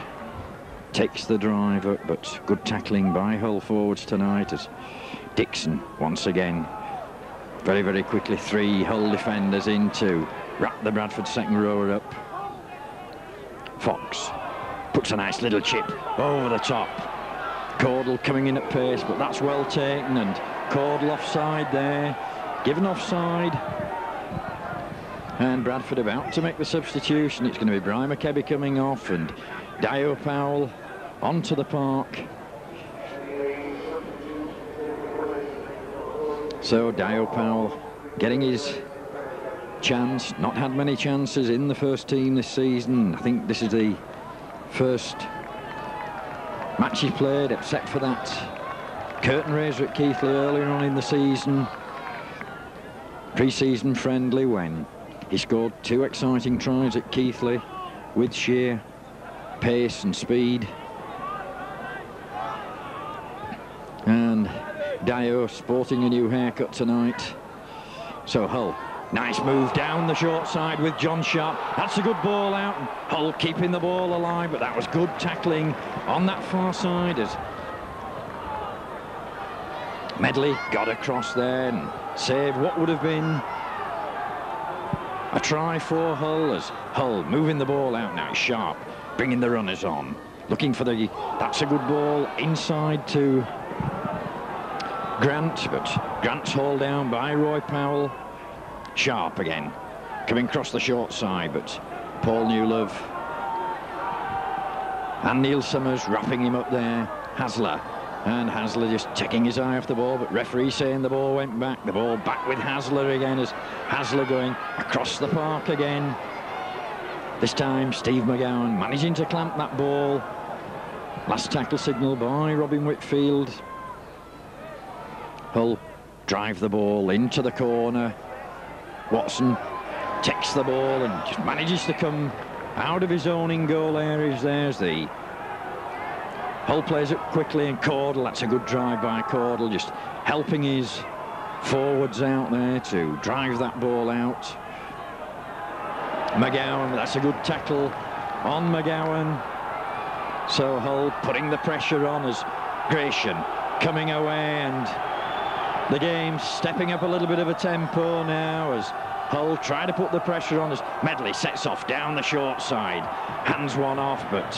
takes the drive up, but good tackling by Hull forwards tonight as Dixon once again very, very quickly, 3 Hull defenders in to wrap the Bradford second rower up. Fox puts a nice little chip over the top. Caudle coming in at pace, but that's well taken, and Caudle offside there, given offside. And Bradford about to make the substitution. It's going to be Brian McKebby coming off and Dio Powell onto the park. So Dio Powell getting his chance. Not had many chances in the first team this season. I think this is the first match he played, except for that curtain raiser at Keighley earlier on in the season. Pre-season friendly when he scored 2 exciting tries at Keighley with sheer pace and speed. And Dio sporting a new haircut tonight. So Hull, nice move down the short side with John Sharp. That's a good ball out. Hull keeping the ball alive, but that was good tackling on that far side as Medley got across there and saved what would have been a try for Hull as Hull moving the ball out now. Sharp bringing the runners on, looking for the, that's a good ball inside to Grant, but Grant's hauled down by Roy Powell. Sharp again coming across the short side, but Paul Newlove and Neil Summers wrapping him up there. Hasler, and Hasler just taking his eye off the ball, but referee saying the ball went back. The ball back with Hasler again as Hasler going across the park again. This time Steve McGowan managing to clamp that ball. Last tackle signal by Robin Whitfield. Hull drive the ball into the corner. Watson takes the ball and just manages to come out of his own in-goal areas. There's the Hull plays it quickly, and Caudle, that's a good drive by Caudle, just helping his forwards out there to drive that ball out. McGowan, that's a good tackle on McGowan. So Hull putting the pressure on as Gratian coming away, and the game stepping up a little bit of a tempo now as Hull try to put the pressure on as Medley sets off down the short side, hands one off but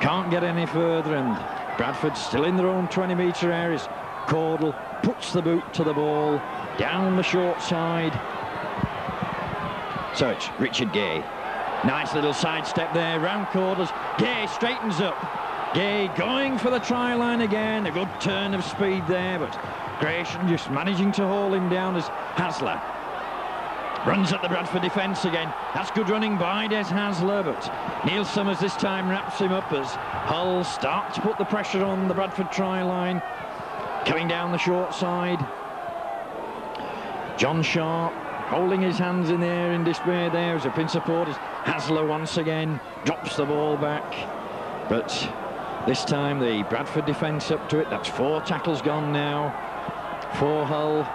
can't get any further, and Bradford still in their own 20-metre areas. Caudle puts the boot to the ball down the short side. So it's Richard Gay. Nice little sidestep there round Caudle's. Gay straightens up. Gay going for the try line again. A good turn of speed there, but Gratian just managing to haul him down as Hasler runs at the Bradford defence again. That's good running by Des Hasler, but Neil Summers this time wraps him up as Hull start to put the pressure on the Bradford try line. Coming down the short side, John Sharp holding his hands in the air in despair there as a pin support as Hasler once again drops the ball back, but this time the Bradford defence up to it. That's 4 tackles gone now for Hull.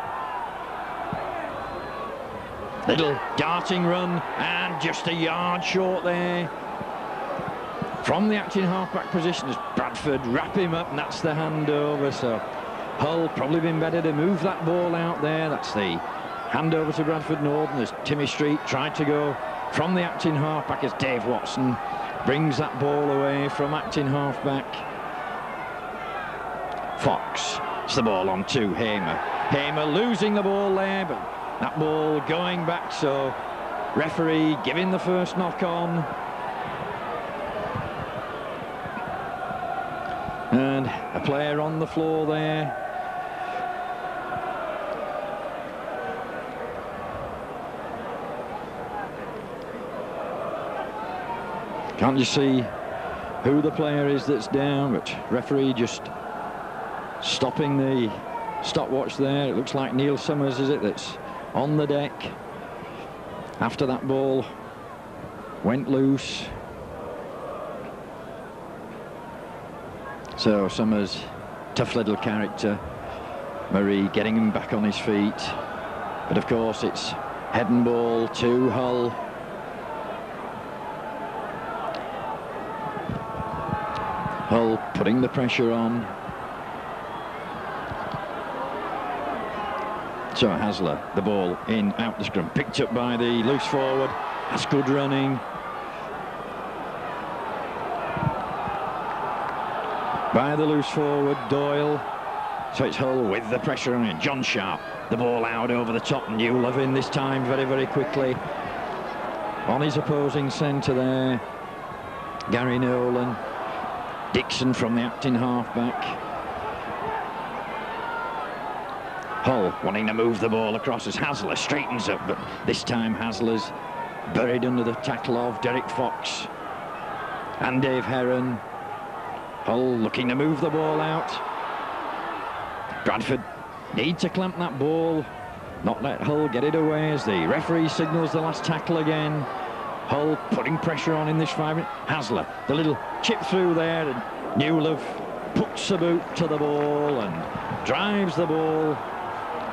Little darting run and just a yard short there from the acting halfback position as Bradford wrap him up, and that's the handover. So Hull probably been better to move that ball out there. That's the handover to Bradford Northern as Timmy Street tried to go from the acting halfback as Dave Watson brings that ball away from acting halfback. Fox, it's the ball on to Hamer. Hamer losing the ball there, but that ball going back, so referee giving the first knock on. And a player on the floor there. Can't you see who the player is that's down? But referee just stopping the stopwatch there. It looks like Neil Summers, is it, that's on the deck after that ball went loose. So Summers, tough little character. Murray getting him back on his feet, but of course it's head and ball to Hull. Hull putting the pressure on. So Hasler, the ball in, out the scrum, picked up by the loose forward. That's good running. By the loose forward, Doyle. So it's Hull with the pressure on it. John Sharp, the ball out over the top. New Lovin this time very, very quickly on his opposing centre there. Gary Nolan. Dixon from the acting halfback. Hull wanting to move the ball across as Hasler straightens up, but this time Hasler's buried under the tackle of Derek Fox and Dave Heron. Hull looking to move the ball out. Bradford need to clamp that ball, not let Hull get it away as the referee signals the last tackle again. Hull putting pressure on in this 5 minutes. Hasler, the little chip through there, and Newlove puts the boot to the ball and drives the ball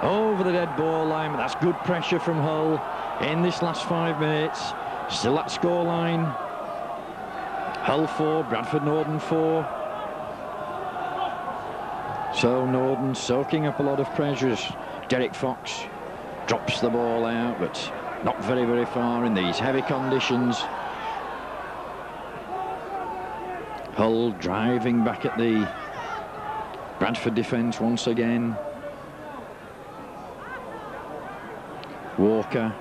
over the dead ball line. But that's good pressure from Hull in this last 5 minutes. Still that score line. Hull 4, Bradford Northern 4. So Northern soaking up a lot of pressure as Derek Fox drops the ball out, but not very, very far in these heavy conditions. Hull driving back at the Bradford defence once again. Walker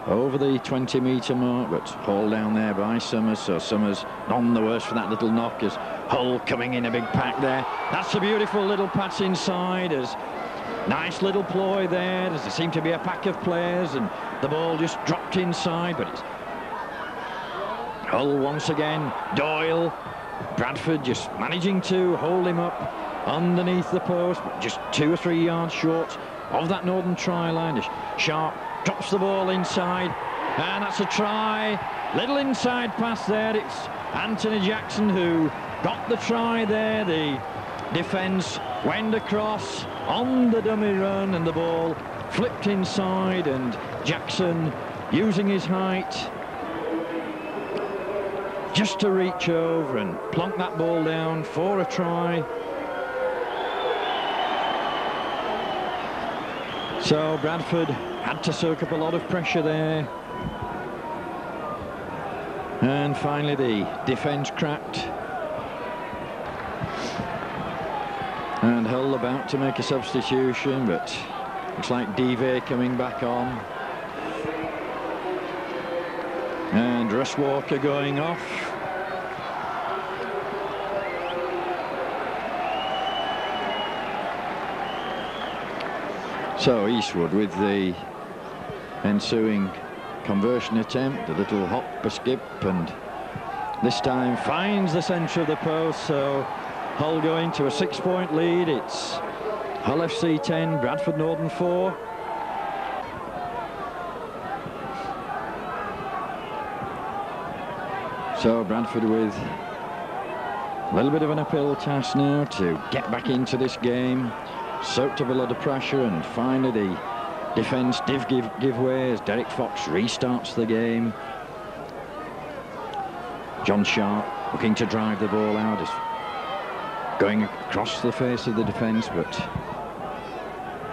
over the 20-metre mark, but hauled down there by Summers. So Summers none the worse for that little knock as Hull coming in a big pack there. That's a beautiful little pass inside as nice little ploy there. There seemed to be a pack of players and the ball just dropped inside, but it's Hull once again. Doyle, Bradford just managing to hold him up underneath the post, but just 2 or 3 yards short of that Northern try line. Sharp drops the ball inside, and that's a try. Little inside pass there. It's Anthony Jackson who got the try there. The defence went across on the dummy run, and the ball flipped inside, and Jackson, using his height, just to reach over and plonk that ball down for a try. So Bradford had to soak up a lot of pressure there. And finally the defence cracked. And Hull about to make a substitution, but looks like Dive coming back on. And Russ Walker going off. So Eastwood with the ensuing conversion attempt, a little hop, a skip, and this time finds the centre of the post. So Hull going to a 6-point lead. It's Hull FC 10, Bradford Northern 4. So Bradford with a little bit of an uphill task now to get back into this game. Soaked up a lot of pressure, and finally the defence did give way as Derek Fox restarts the game. John Sharp looking to drive the ball out, is going across the face of the defence, but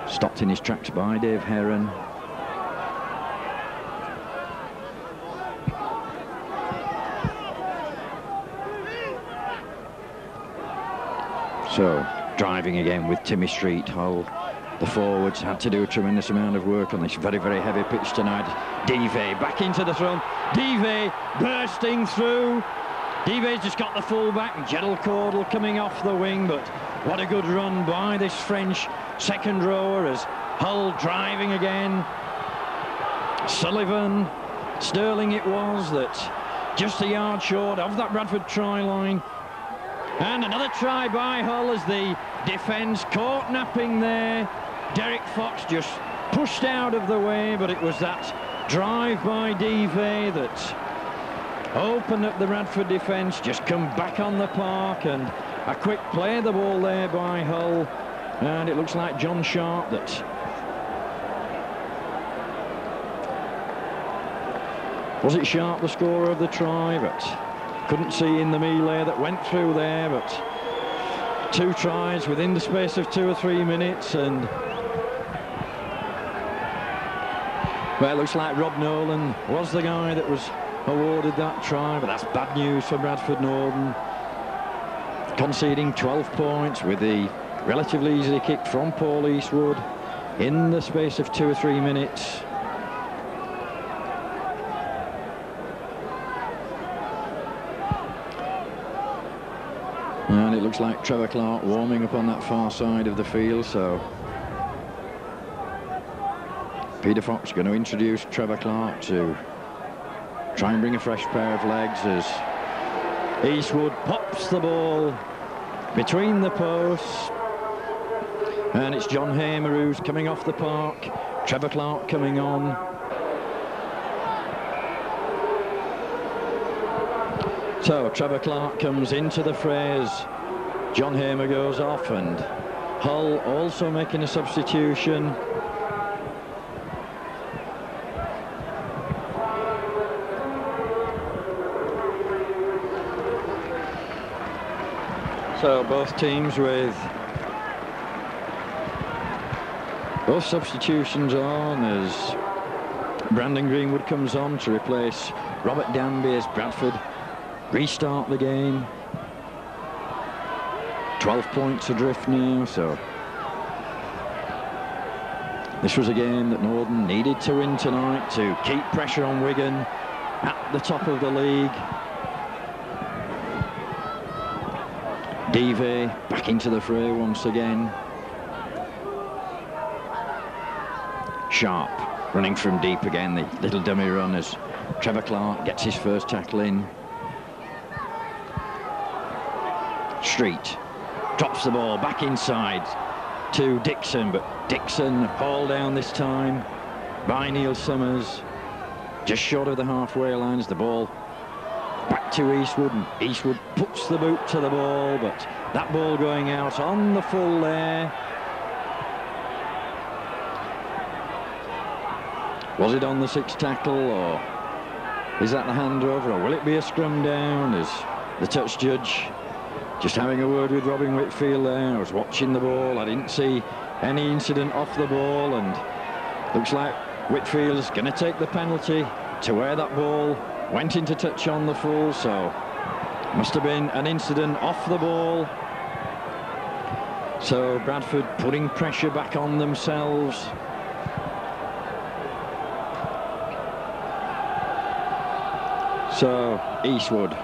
stopped in his tracks by Dave Heron. So driving again with Timmy Street. Hull, the forwards, had to do a tremendous amount of work on this very, very heavy pitch tonight. Dive back into the front. Dive bursting through. Dive's just got the full-back. Gerald Caudle coming off the wing, but what a good run by this French second rower as Hull driving again. Sullivan, Sterling it was, that just a yard short of that Bradford try line. And another try by Hull as the defence caught napping there. Derek Fox just pushed out of the way, but it was that drive by Dive that opened up the Bradford defence, just come back on the park, and a quick play of the ball there by Hull. And it looks like John Sharp that was it Sharp the scorer of the try, but couldn't see in the melee that went through there. But 2 tries within the space of 2 or 3 minutes, and well, it looks like Rob Nolan was the guy that was awarded that try, but that's bad news for Bradford Northern, conceding 12 points with the relatively easily kick from Paul Eastwood in the space of 2 or 3 minutes. And it looks like Trevor Clark warming up on that far side of the field, so Peter Fox going to introduce Trevor Clark to try and bring a fresh pair of legs as Eastwood pops the ball between the posts. And it's John Hamer who's coming off the park, Trevor Clark coming on. So Trevor Clark comes into the fray as John Hamer goes off, and Hull also making a substitution. So both teams with both substitutions on as Brandon Greenwood comes on to replace Robert Danby as Bradford restart the game. 12 points adrift now, so this was a game that Northern needed to win tonight to keep pressure on Wigan at the top of the league. Dive back into the fray once again. Sharp running from deep again, the little dummy run as Trevor Clark gets his first tackle in. Street drops the ball back inside to Dixon, but Dixon hauled down this time by Neil Summers, just short of the halfway line as the ball back to Eastwood, and Eastwood puts the boot to the ball, but that ball going out on the full there. Was it on the 6th tackle, or Is that the hand over, or will it be a scrum down? As the touch judge just having a word with Robin Whitfield there. I was watching the ball, I didn't see any incident off the ball, and looks like Whitfield's going to take the penalty to where that ball went into touch on the full, so must have been an incident off the ball. So Bradford putting pressure back on themselves. So Eastwood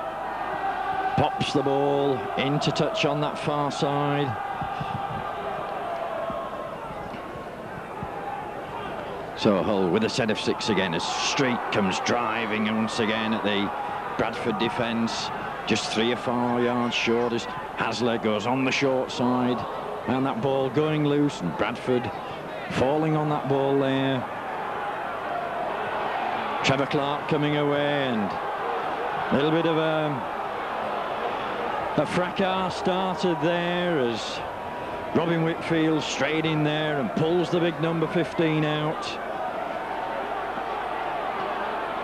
pops the ball into touch on that far side. So Hull with a set of 6 again as Street comes driving once again at the Bradford defence. Just 3 or 4 yards short as Hasler goes on the short side. And that ball going loose, and Bradford falling on that ball there. Trevor Clark coming away, and a little bit of a fracas started there as Robin Whitfield straight in there and pulls the big number 15 out.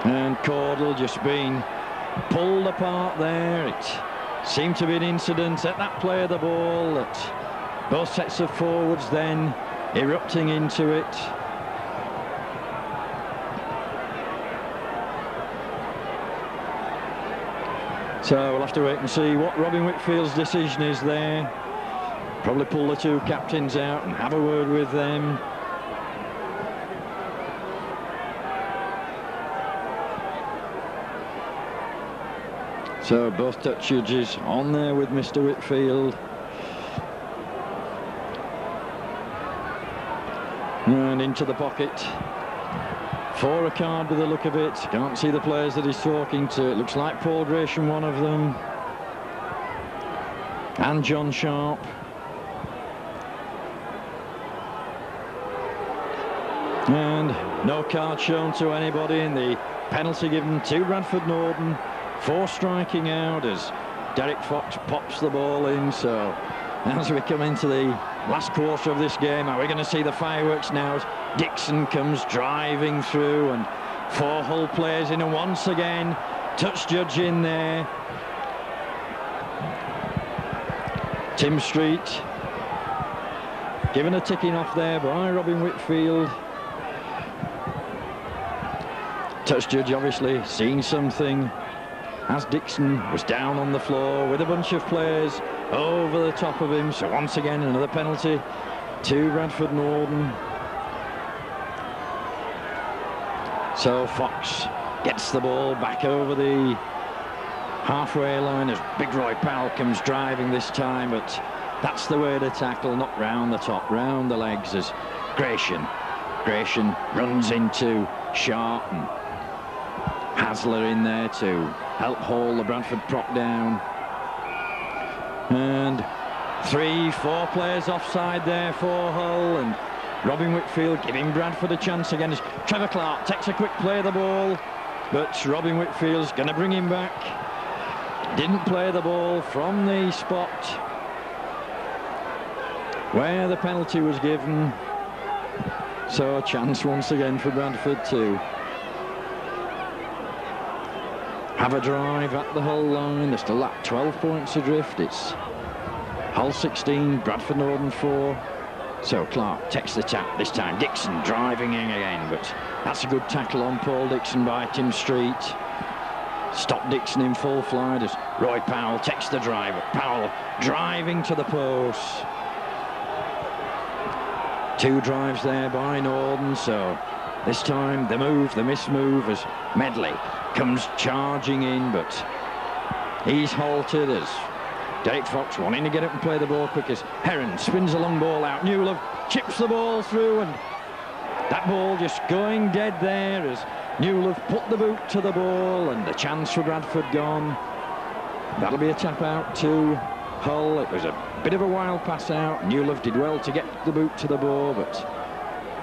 And Caudle just being pulled apart there. It seemed to be an incident at that play of the ball that both sets of forwards then erupting into it. So we'll have to wait and see what Robin Whitfield's decision is there. Probably pull the 2 captains out and have a word with them. So both touch judges on there with Mr. Whitfield. And into the pocket for a card by the look of it. Can't see the players that he's talking to. It looks like Paul Gresham, one of them, and John Sharp. And no card shown to anybody, and the penalty given to Bradford Norton for striking out as Derek Fox pops the ball in. So as we come into the last quarter of this game, are we going to see the fireworks now as Dixon comes driving through, and 4 Hull players in, and once again touch judge in there. Tim Street given a ticking off there by Robin Whitfield. Touch judge obviously seeing something as Dixon was down on the floor with a bunch of players over the top of him. So once again another penalty to Bradford Norton. So Fox gets the ball back over the halfway line as Big Roy Powell comes driving this time, but that's the way to tackle, not round the top, round the legs as Gratian runs into Sharp, and Hasler in there to help haul the Bradford prop down. And 3-4 players offside there for Hull, and Robin Whitfield giving Bradford a chance again as Trevor Clark takes a quick play of the ball, but Robin Whitfield's going to bring him back. Didn't play the ball from the spot where the penalty was given. So a chance once again for Bradford to have a drive at the Hull line. They're still at 12 points adrift. It's Hull 16, Bradford Norton 4. So Clark takes the tap this time. Dixon driving in again, but that's a good tackle on Paul Dixon by Tim Street. Stop Dixon in full flight as Roy Powell takes the drive. Powell driving to the post. 2 drives there by Norton. So this time the move, the mismove as Medley comes charging in, but he's halted as Derek Fox wanting to get up and play the ball quick as Heron spins a long ball out. Newlove chips the ball through, and that ball just going dead there as Newlove put the boot to the ball, and the chance for Bradford gone. That'll be a tap out to Hull. It was a bit of a wild pass out. Newlove did well to get the boot to the ball, but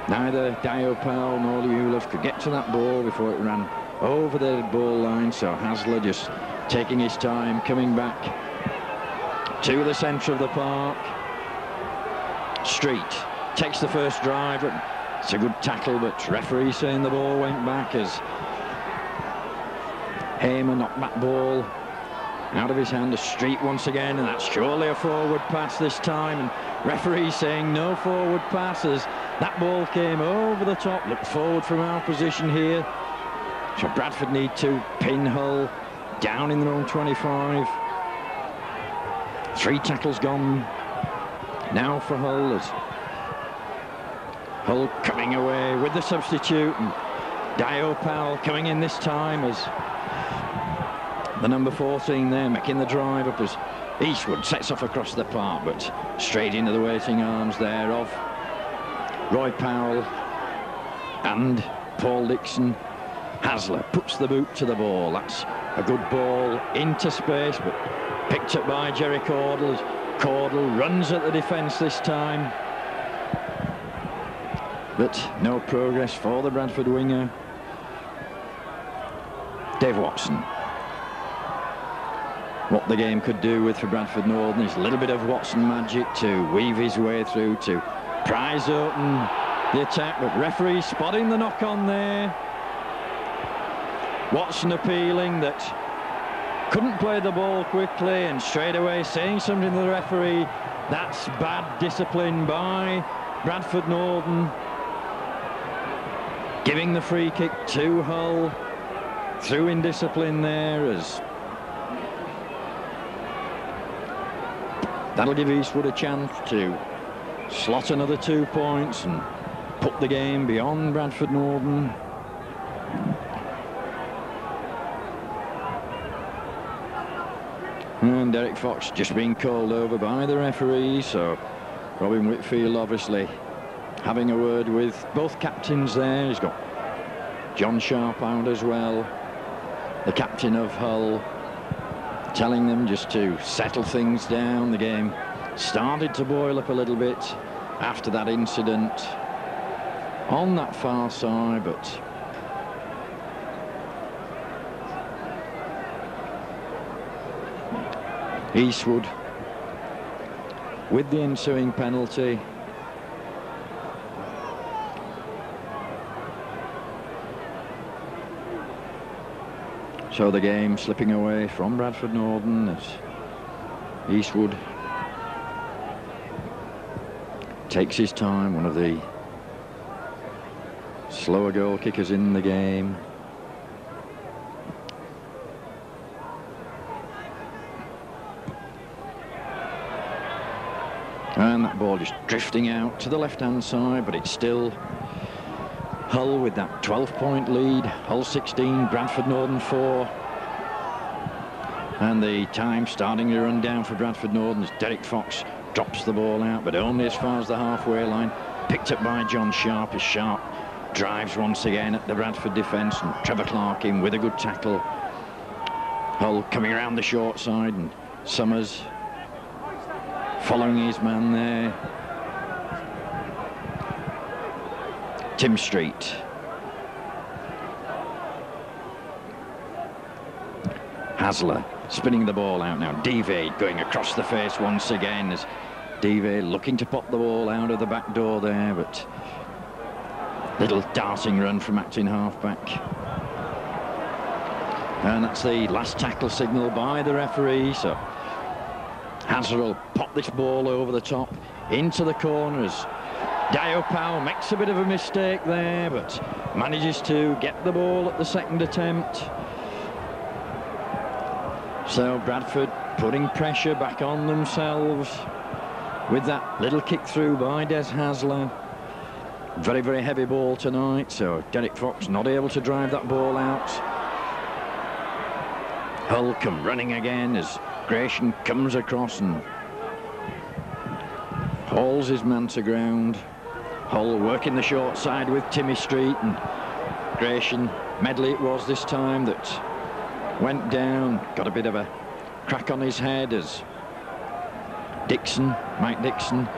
neither Dio Powell nor Newlove could get to that ball before it ran over the ball line. So Hasler just taking his time, coming back to the centre of the park. Street takes the first drive. It's a good tackle, but referee saying the ball went back as Hamer knocked that ball out of his hand. A street once again, and that's surely a forward pass this time. And referee saying no forward passes. That ball came over the top. Look forward from our position here. So Bradford need to pin Hull down in their own 25. 3 tackles gone now for Hull, as Hull coming away with the substitute, and Dio Powell coming in this time as the number 14 there, making the drive up as Eastwood sets off across the park, but straight into the waiting arms there of Roy Powell and Paul Dixon. Hasler puts the boot to the ball. That's a good ball into space, but picked up by Jerry Caudle. Caudle runs at the defence this time, but no progress for the Bradford winger. Dave Watson. What the game could do with for Bradford Northern is a little bit of Watson magic to weave his way through to prise open the attack, but referee spotting the knock on there. Watson appealing that couldn't play the ball quickly, and straight away saying something to the referee. That's bad discipline by Bradford Northern. Giving the free kick to Hull through indiscipline there, as that'll give Eastwood a chance to slot another 2 points and put the game beyond Bradford Northern. And Derek Fox just being called over by the referee, so Robin Whitfield obviously having a word with both captains there. He's got John Sharp out as well, the captain of Hull, telling them just to settle things down. The game started to boil up a little bit after that incident on that far side, but Eastwood with the ensuing penalty. So the game slipping away from Bradford Northern as Eastwood takes his time, one of the slower goal kickers in the game. And that ball just drifting out to the left-hand side, but it's still Hull with that 12-point lead. Hull 16, Bradford Northern 4. And the time starting to run down for Bradford Northern as Derek Fox drops the ball out, but only as far as the halfway line. Picked up by John Sharp as Sharp drives once again at the Bradford defence, and Trevor Clark in with a good tackle. Hull coming around the short side, and Summers following his man there. Tim Street. Hasler spinning the ball out now. Devey going across the face once again as Devey looking to pop the ball out of the back door there, but little darting run from acting halfback. And that's the last tackle signal by the referee, so Hasler will pop this ball over the top into the corners. Dio Powell makes a bit of a mistake there, but manages to get the ball at the second attempt. So Bradford putting pressure back on themselves with that little kick through by Des Hasler. Very, very heavy ball tonight, so Derek Fox not able to drive that ball out. Hull come running again as Gratian comes across and hauls his man to ground. Hull working the short side with Timmy Street, and Gratian, Medley it was this time, that went down, got a bit of a crack on his head as Mike Dixon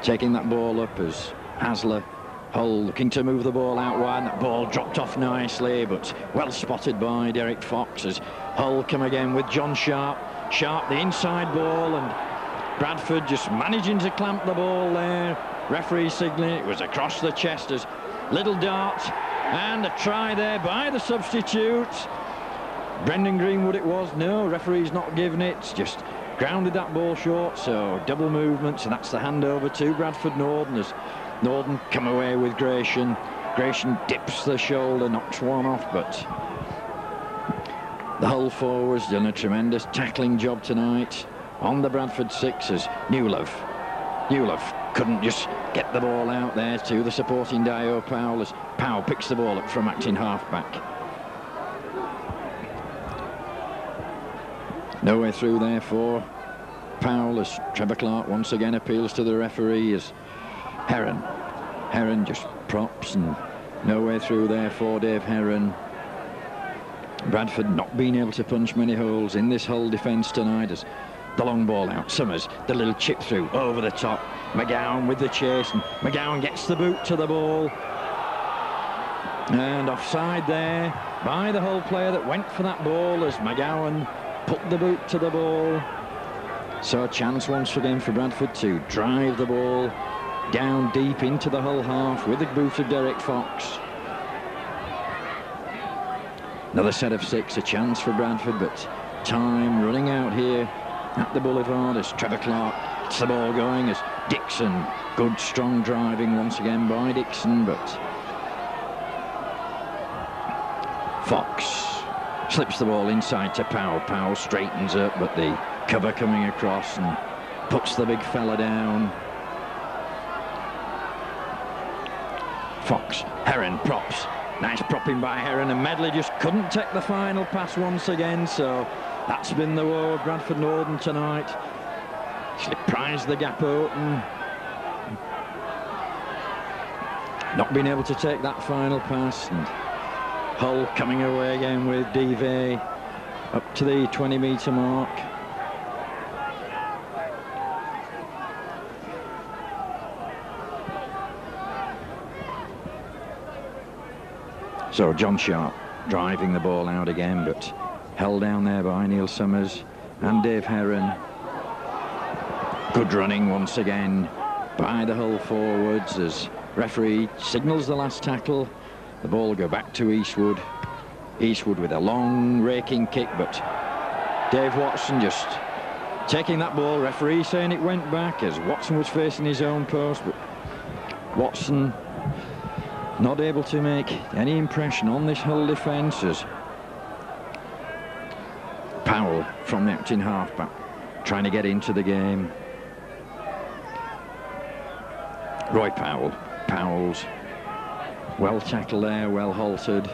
taking that ball up as Hasler. Hull looking to move the ball out wide, and that ball dropped off nicely, but well spotted by Derek Fox as Hull come again with John Sharp. Sharp the inside ball, and Bradford just managing to clamp the ball there. Referee signalling it was across the chest as little dart And a try there by the substitute. Brendan Greenwood it was. No, referee's not giving it. Just grounded that ball short. So double movements, and that's the handover to Bradford Northern as Northern come away with Gratian. Gratian dips the shoulder, knocks one off, but the Hull forwards done a tremendous tackling job tonight on the Bradford sixers. Newlove couldn't just get the ball out there to the supporting Dio Powell as Powell picks the ball up from acting half-back. No way through there for Powell as Trevor Clark once again appeals to the referee as Heron just props, and no way through there for Dave Heron. Bradford not being able to punch many holes in this Hull defence tonight as the long ball out. Summers, the little chip through over the top. McGowan with the chase, and McGowan gets the boot to the ball. And offside there by the Hull player that went for that ball as McGowan put the boot to the ball. So a chance once again for Bradford to drive the ball down deep into the Hull half with the boot of Derek Fox. Another set of 6, a chance for Bradford, but time running out here at the Boulevard as Trevor Clark gets the ball going as Dixon, good strong driving once again by Dixon, but Fox slips the ball inside to Powell. Powell straightens up, but the cover coming across and puts the big fella down. Fox, Heron props. Nice propping by Heron, and Medley just couldn't take the final pass once again, so that's been the woe of Bradford Northern tonight. Actually prized the gap open. Not being able to take that final pass, and Hull coming away again with Devey up to the 20-metre mark. So John Sharp driving the ball out again, but held down there by Neil Summers and Dave Heron. Good running once again by the Hull forwards as referee signals the last tackle. The ball will go back to Eastwood. Eastwood with a long raking kick, but Dave Watson just taking that ball. Referee saying it went back as Watson was facing his own post, but Watson not able to make any impression on this Hull defence as Powell from the acting half-back trying to get into the game. Roy Powell's well tackled there, well halted.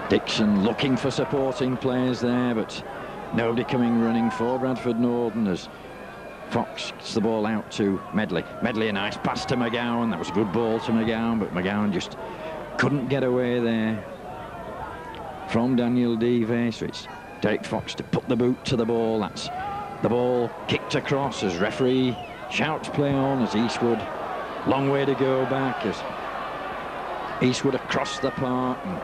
Dixon looking for supporting players there, but nobody coming running for Bradford Northern as Fox gets the ball out to Medley. Medley, a nice pass to McGowan. That was a good ball to McGowan, but McGowan just couldn't get away there from Daniel Devey. So it's Derek Fox to put the boot to the ball. That's the ball kicked across as referee shouts play on as Eastwood. Long way to go back as Eastwood across the park. And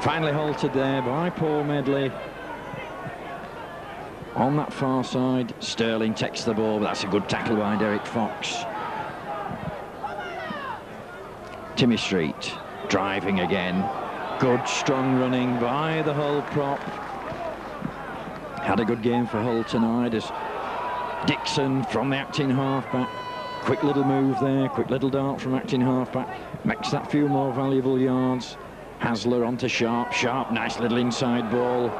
finally halted there by Paul Medley. On that far side, Sterling takes the ball, but that's a good tackle by Derek Fox. Timmy Street driving again. Good strong running by the Hull prop. Had a good game for Hull tonight as Dixon from the acting halfback. Quick little move there, quick little dart from acting halfback. Makes that few more valuable yards. Hasler onto Sharp. Sharp, nice little inside ball.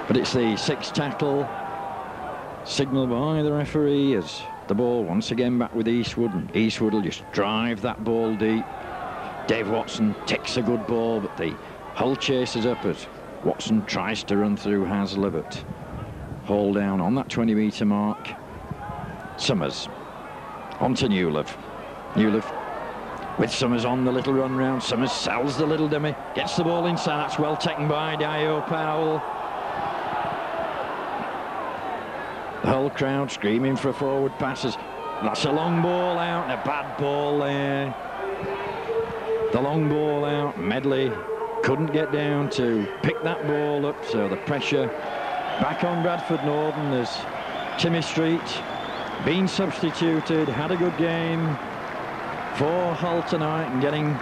But it's the 6th tackle, signalled by the referee as the ball once again back with Eastwood, and Eastwood will just drive that ball deep. Dave Watson takes a good ball, but the Hull chases up as Watson tries to run through Hasler, but hauled down on that 20-metre mark. Summers onto Newlove. Newlove with Summers on the little run round. Summers sells the little dummy, gets the ball inside. That's well taken by Dio Powell. The Hull crowd screaming for forward passes. That's a long ball out and a bad ball there. The long ball out. Medley couldn't get down to pick that ball up, so the pressure back on Bradford Northern as Timmy Street, been substituted, had a good game for Hull tonight and getting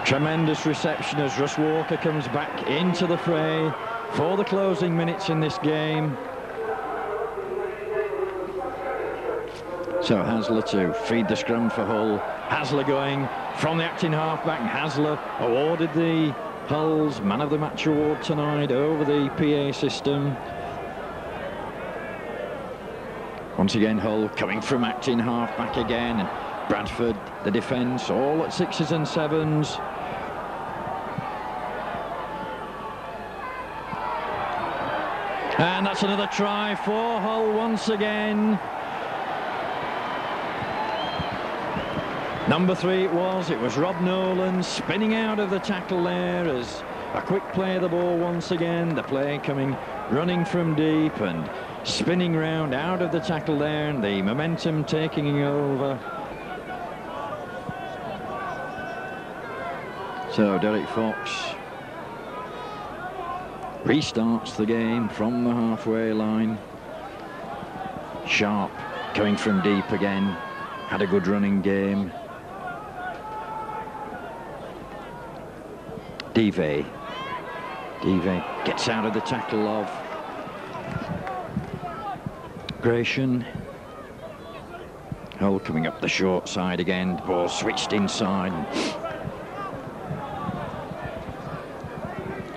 tremendous reception as Russ Walker comes back into the fray for the closing minutes in this game. So Hasler to feed the scrum for Hull. Hasler going from the acting halfback. Hasler awarded the Hull's Man of the Match award tonight over the PA system. Once again, Hull coming from acting halfback again, and Bradford, the defence, all at 6s and 7s. And that's another try for Hull once again. Number 3 it was Rob Nolan spinning out of the tackle there as a quick play of the ball once again. The play coming, running from deep and spinning round out of the tackle there, and the momentum taking over. So Derek Fox restarts the game from the halfway line. Sharp coming from deep again, had a good running game. Dive gets out of the tackle of Gratian. Hull coming up the short side again, the ball switched inside.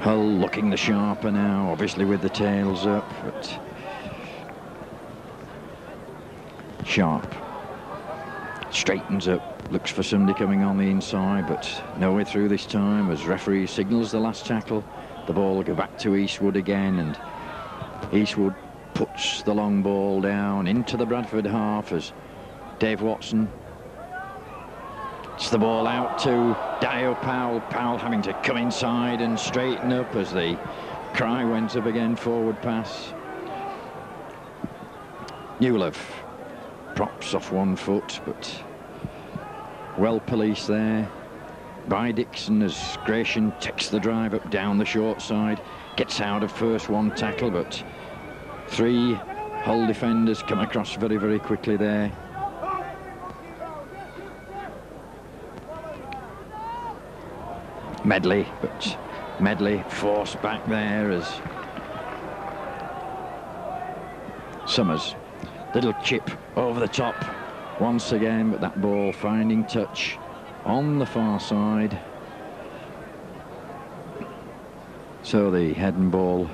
Hull looking the sharper now, obviously with the tails up, but Sharp straightens up, looks for somebody coming on the inside, but no way through this time as referee signals the last tackle. The ball will go back to Eastwood again, and Eastwood puts the long ball down into the Bradford half as Dave Watson gets the ball out to Dio Powell. Powell having to come inside and straighten up as the cry went up again, forward pass. Newlove props off one foot, but well policed there by Dixon as Gratian takes the drive up down the short side, gets out of first one tackle, but 3 Hull defenders come across very, very quickly there. Medley, but Medley forced back there as Summers, little chip over the top once again, but that ball finding touch on the far side. So the head and ball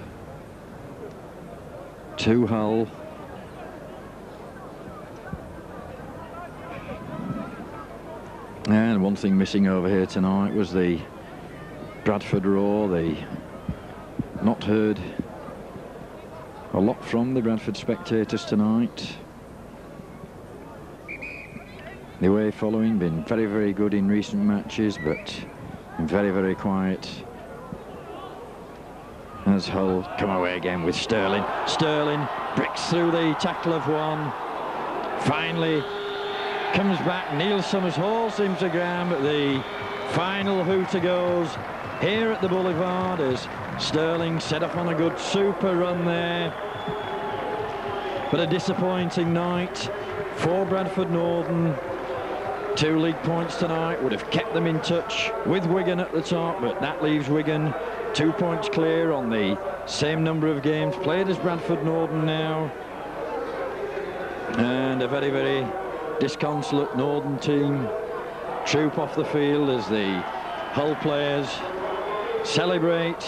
to Hull. And one thing missing over here tonight was the Bradford roar. They not heard a lot from the Bradford spectators tonight. The away following been very, very good in recent matches, but very, very quiet as Hull come away again with Sterling. Sterling breaks through the tackle of one, finally comes back. Neil Summers hauls him to ground, but the final hooter goes here at the Boulevard as Sterling set off on a good super run there. But a disappointing night for Bradford Northern. 2 league points tonight would have kept them in touch with Wigan at the top, but that leaves Wigan 2 points clear on the same number of games played as Bradford Northern now. And a very, very disconsolate Northern team troop off the field as the Hull players celebrate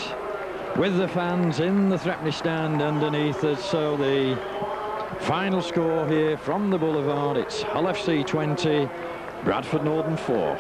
with the fans in the Threpney stand underneath us. So the final score here from the Boulevard, it's Hull FC 20, Bradford Northern 4.